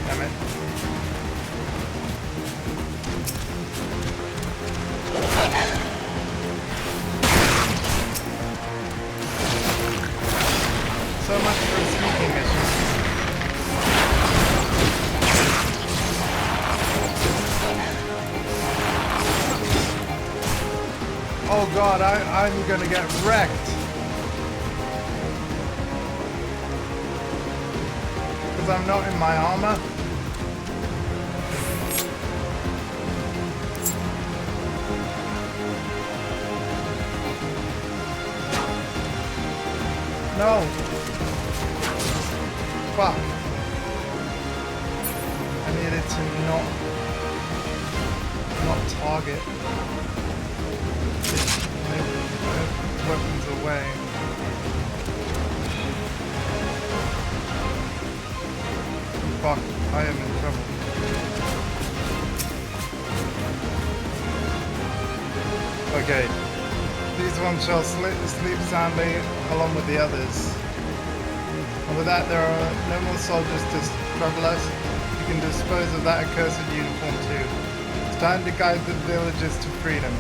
Damn it. So much for sneaking missions. Oh god, I'm gonna get wrecked. Because I'm not in my armor. No. Fuck. I needed to not target. Move weapons away. Fuck, I am in trouble. Okay. These ones shall sleep soundly along with the others. And with that, there are no more soldiers to trouble us. You can dispose of that accursed uniform too. It's time to guide the villagers to freedom.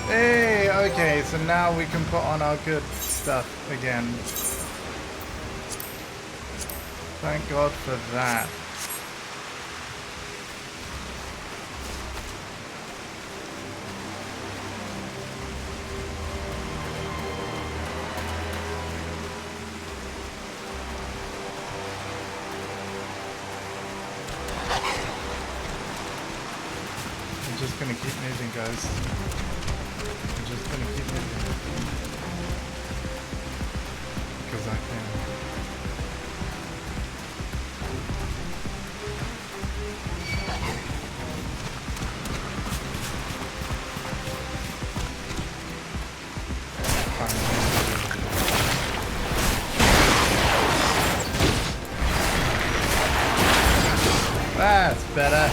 Hey, okay, so now we can put on our good stuff again. Thank God for that. gonna keep moving, guys. I'm just gonna keep moving. Because I can. That's better.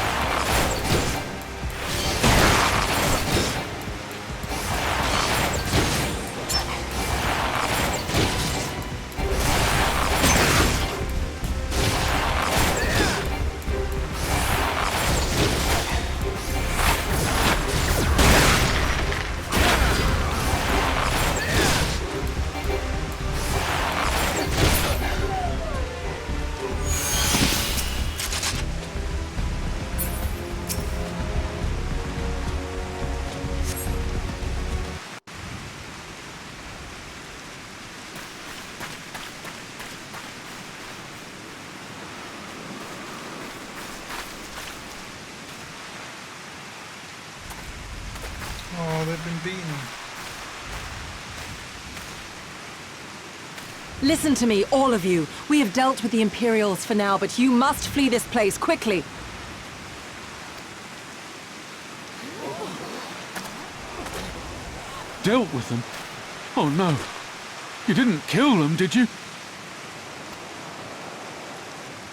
Oh, they've been beaten. Listen to me, all of you. We have dealt with the Imperials for now, but you must flee this place, quickly. Dealt with them? Oh no. You didn't kill them, did you?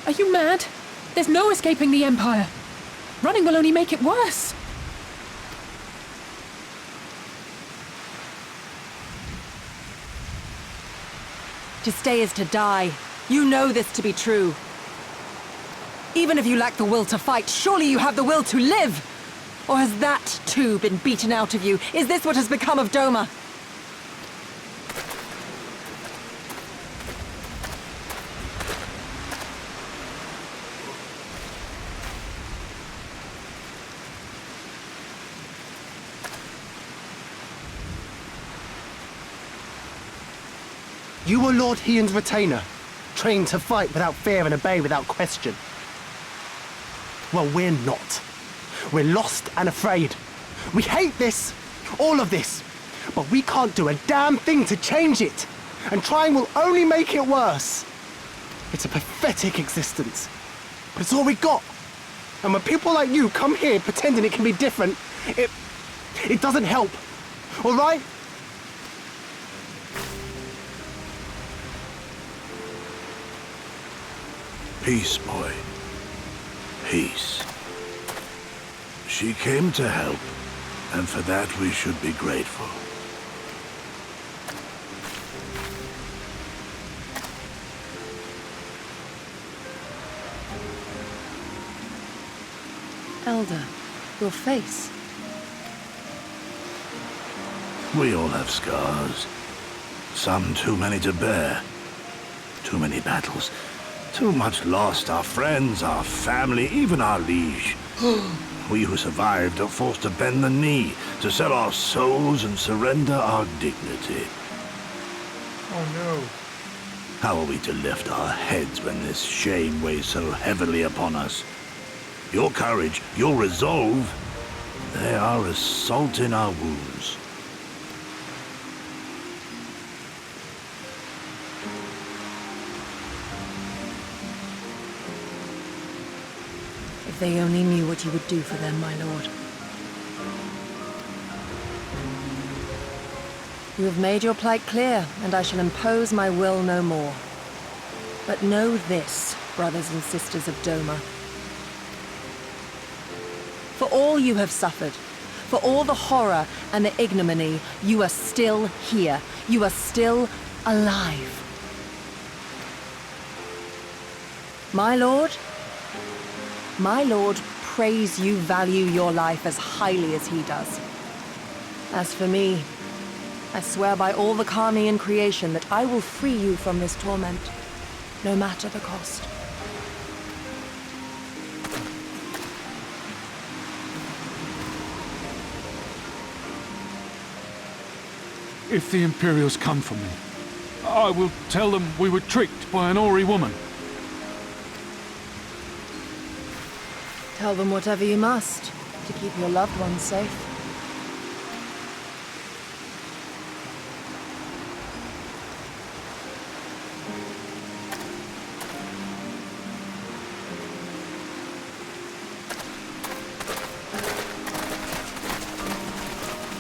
Are you mad? There's no escaping the Empire. Running will only make it worse. To stay is to die. You know this to be true. Even if you lack the will to fight, surely you have the will to live! Or has that, too, been beaten out of you? Is this what has become of Doma? You were Lord Hien's retainer, trained to fight without fear and obey without question. Well, we're not. We're lost and afraid. We hate this, all of this, but we can't do a damn thing to change it. And trying will only make it worse. It's a pathetic existence, but it's all we got. And when people like you come here pretending it can be different, it doesn't help, all right? Peace, boy. Peace. She came to help, and for that we should be grateful. Elder, your face. We all have scars. Some too many to bear. Too many battles. Too much lost, our friends, our family, even our liege. We who survived are forced to bend the knee, to sell our souls and surrender our dignity. Oh no. How are we to lift our heads when this shame weighs so heavily upon us? Your courage, your resolve, they are as salt in our wounds. If they only knew what you would do for them, my lord. You have made your plight clear, and I shall impose my will no more. But know this, brothers and sisters of Doma. For all you have suffered, for all the horror and the ignominy, you are still here. You are still alive. My lord prays you value your life as highly as he does. As for me, I swear by all the Kami in creation that I will free you from this torment, no matter the cost. If the Imperials come for me, I will tell them we were tricked by an Ori woman. Tell them whatever you must. To keep your loved ones safe.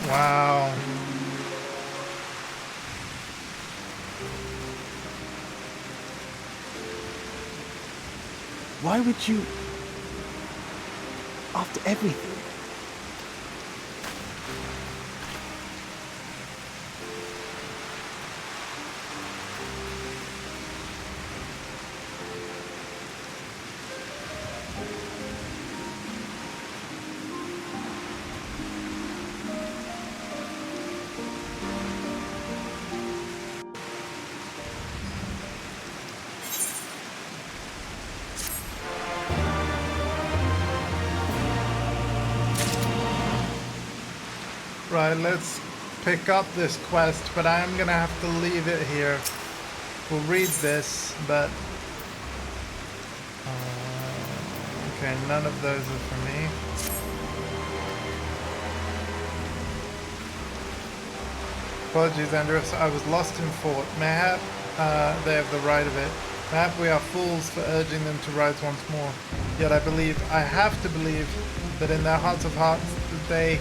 Wow. Why would you... After everything? Right, let's pick up this quest, but I'm gonna have to leave it here. We'll read this, but... okay, none of those are for me. Apologies, Andrews. I was lost in thought. Mayhap they have the right of it. Mayhap we are fools for urging them to rise once more. Yet I believe, I have to believe, that in their hearts of hearts, that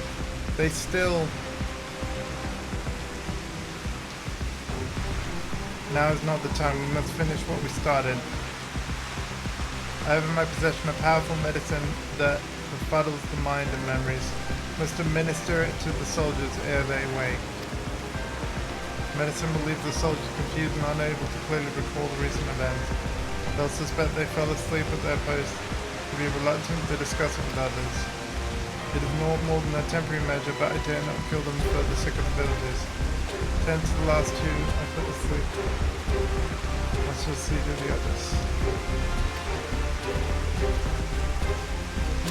they still... Now is not the time. We must finish what we started. I have in my possession a powerful medicine that befuddles the mind and memories. Must administer it to the soldiers ere they wake. Medicine will leave the soldiers confused and unable to clearly recall the recent events. They'll suspect they fell asleep at their post, to be reluctant to discuss it with others. It is not more than a temporary measure, but I dare not kill them for the sick of the villages. 10 to the last 2, I put to sleep. I shall see to the others.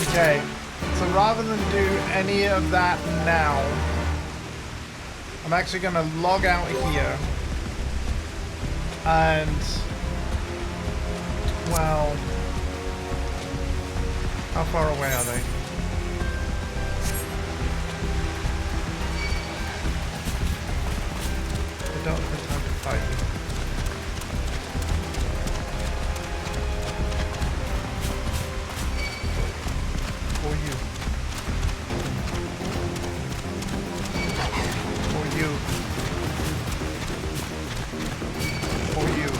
Okay, so rather than do any of that now, I'm actually going to log out here. And, well, how far away are they? I don't have time to fight you. For you. For you. For you.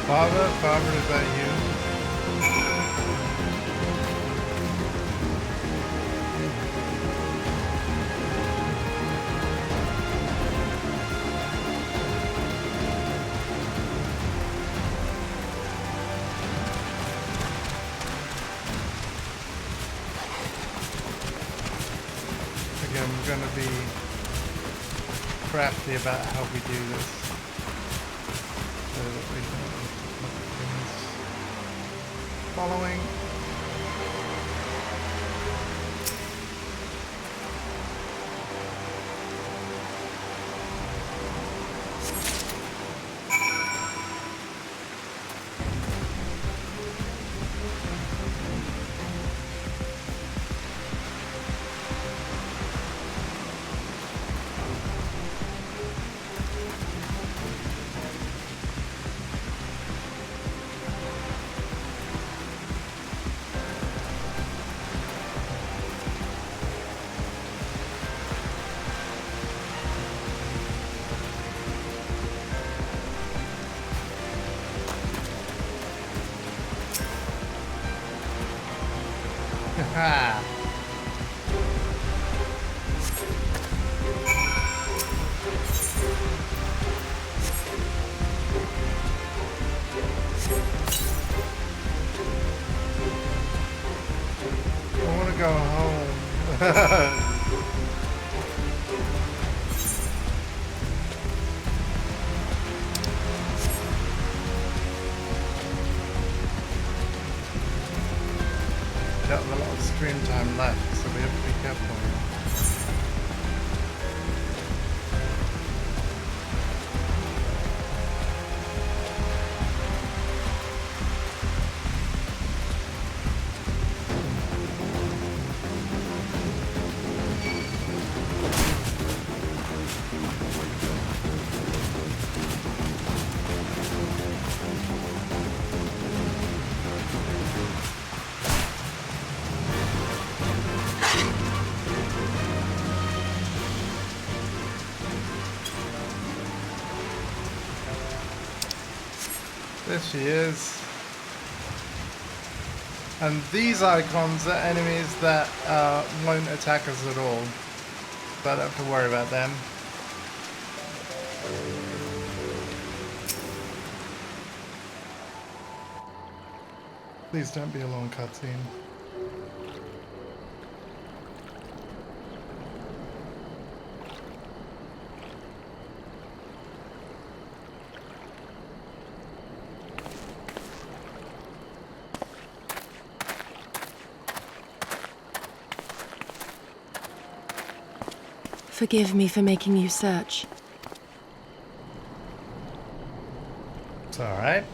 Barbara, is that you? Again, we're going to be crafty about how we do this. So that we can following. Ah. I want to go home. We don't have a lot of stream time left, so we have to be careful. There she is. And these icons are enemies that won't attack us at all. So I don't have to worry about them. Please don't be a long cutscene. Forgive me for making you search. It's alright.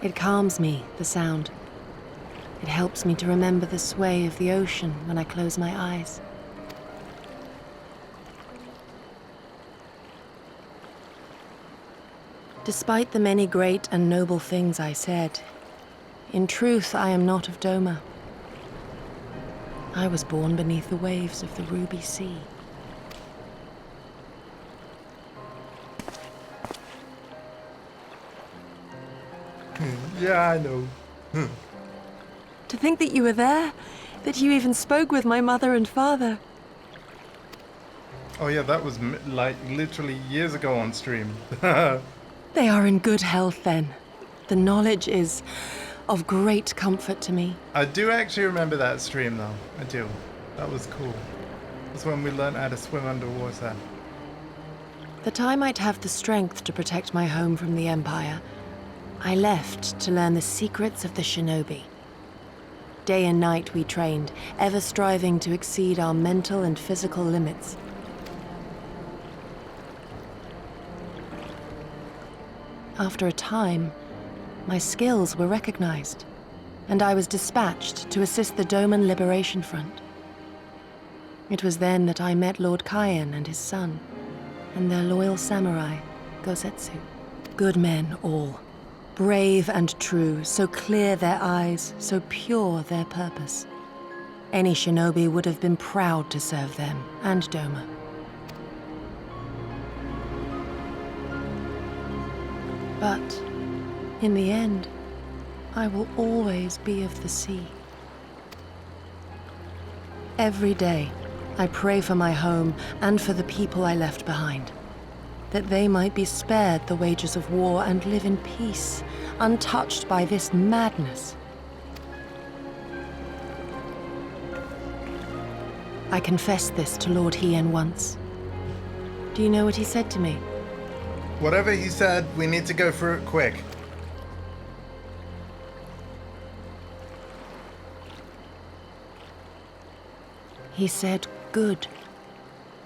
It calms me, the sound. It helps me to remember the sway of the ocean when I close my eyes. Despite the many great and noble things I said, in truth I am not of Doma. I was born beneath the waves of the Ruby Sea. Yeah, I know. To think that you were there, that you even spoke with my mother and father. Oh yeah, that was like literally years ago on stream. They are in good health then. The knowledge is of great comfort to me. I do actually remember that stream though. I do. That was cool. That's when we learned how to swim underwater. That I might have the strength to protect my home from the Empire, I left to learn the secrets of the shinobi. Day and night we trained, ever striving to exceed our mental and physical limits. After a time, my skills were recognized, and I was dispatched to assist the Doman Liberation Front. It was then that I met Lord Cayenne and his son, and their loyal samurai, Gosetsu. Good men all, brave and true, so clear their eyes, so pure their purpose. Any shinobi would have been proud to serve them and Doma. But, in the end, I will always be of the sea. Every day, I pray for my home and for the people I left behind, that they might be spared the wages of war and live in peace, untouched by this madness. I confessed this to Lord Hien once. Do you know what he said to me? Whatever he said, we need to go through it quick. He said, "Good.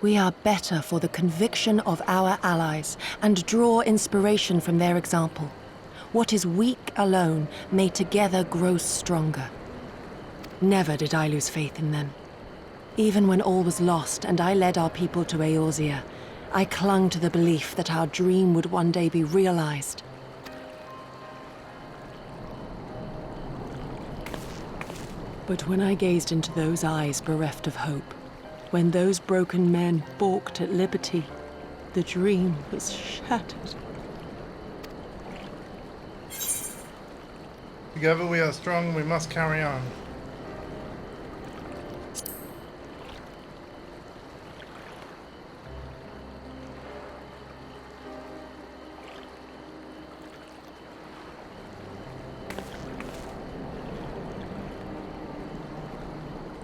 We are better for the conviction of our allies and draw inspiration from their example. What is weak alone may together grow stronger." Never did I lose faith in them. Even when all was lost and I led our people to Eorzea, I clung to the belief that our dream would one day be realized. But when I gazed into those eyes bereft of hope, when those broken men balked at liberty, The dream was shattered. Together we are strong, we must carry on.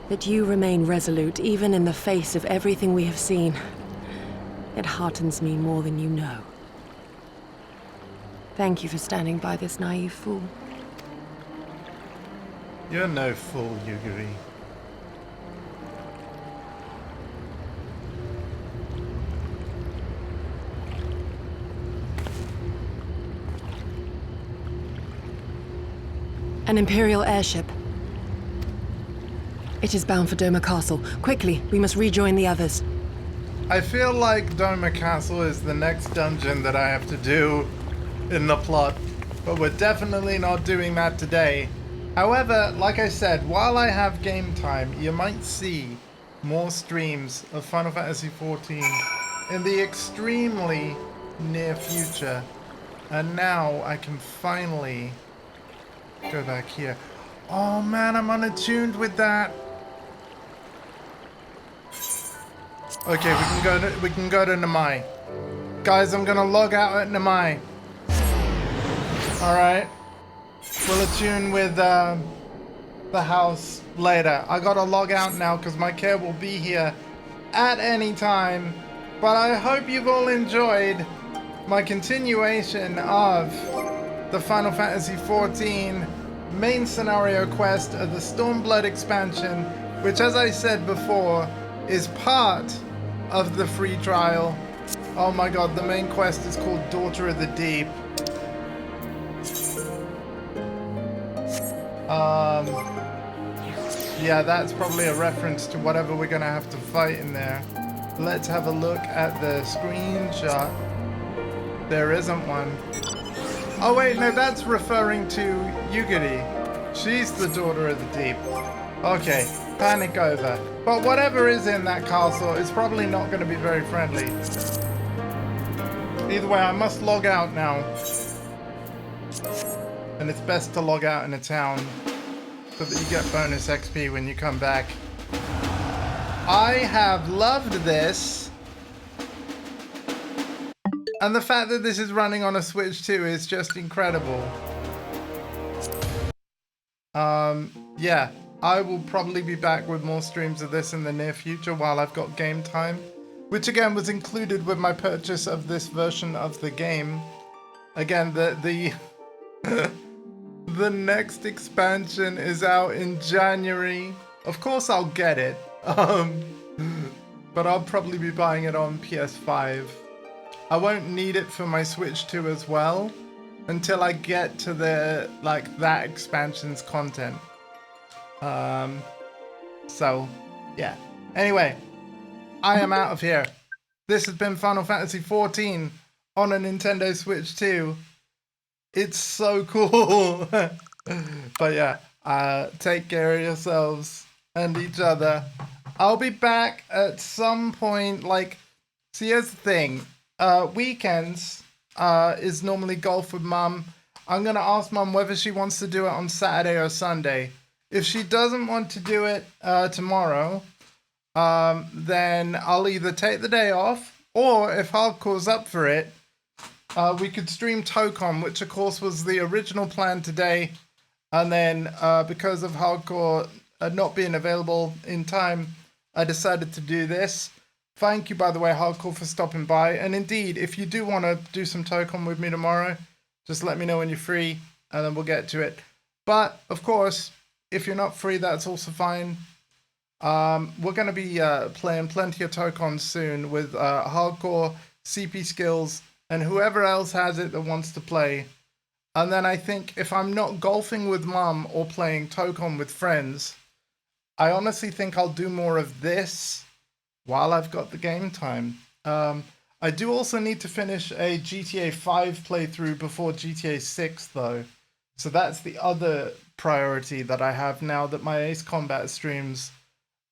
That you remain resolute even in the face of everything we have seen. It heartens me more than you know. Thank you for standing by this naive fool. You're no fool, Yugiri. An Imperial airship. It is bound for Doma Castle. Quickly, we must rejoin the others. I feel like Doma Castle is the next dungeon that I have to do in the plot, but we're definitely not doing that today. However, like I said, while I have game time, you might see more streams of Final Fantasy XIV in the extremely near future. And now I can finally go back here. Oh man, I'm unattuned with that. Okay, we can go to Namai. Guys, I'm gonna log out at Namai. Alright. We'll attune with the house later. I gotta log out now because my care will be here at any time. But I hope you've all enjoyed my continuation of the Final Fantasy XIV main scenario quest of the StormBlood expansion, which, as I said before, is part of the free trial. Oh my god, the main quest is called Daughter of the Deep. Yeah, that's probably a reference to whatever we're gonna have to fight in there. Let's have a look at the screenshot. There isn't one. Oh wait, no, that's referring to Yugiri. She's the Daughter of the Deep. Okay, panic over. But whatever is in that castle is probably not going to be very friendly. Either way, I must log out now. And it's best to log out in a town so that you get bonus XP when you come back. I have loved this. And the fact that this is running on a Switch 2 is just incredible. Yeah, I will probably be back with more streams of this in the near future while I've got game time, which again was included with my purchase of this version of the game. Again, the next expansion is out in January. Of course I'll get it, but I'll probably be buying it on PS5. I won't need it for my Switch 2 as well until I get to the that expansion's content. So yeah. Anyway, I am out of here. This has been Final Fantasy XIV on a Nintendo Switch 2. It's so cool. But yeah, take care of yourselves and each other. I'll be back at some point. See, here's the thing. Weekends is normally golf with Mum. I'm gonna ask Mum whether she wants to do it on Saturday or Sunday. If she doesn't want to do it tomorrow, then I'll either take the day off, or if Hardcore's up for it, we could stream Tokon, which of course was the original plan today. And then because of Hardcore not being available in time, I decided to do this. Thank you, by the way, Hardcore, for stopping by. And indeed, if you do want to do some Tokon with me tomorrow, just let me know when you're free, and then we'll get to it. But, of course, if you're not free, that's also fine. We're going to be playing plenty of Tokons soon with Hardcore, CP Skills, and whoever else has it that wants to play. And then I think if I'm not golfing with Mum or playing Tokon with friends, I honestly think I'll do more of this while I've got the game time. I do also need to finish a GTA 5 playthrough before GTA 6 though. So that's the other priority that I have now that my Ace Combat streams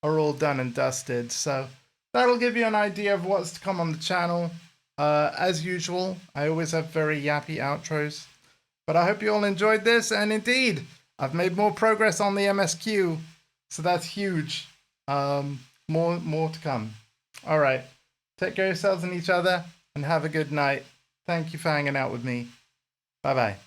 are all done and dusted. So that'll give you an idea of what's to come on the channel. As usual, I always have very yappy outros. But I hope you all enjoyed this, and indeed, I've made more progress on the MSQ, so that's huge. More to come. All right. Take care of yourselves and each other, and have a good night. Thank you for hanging out with me. Bye-bye.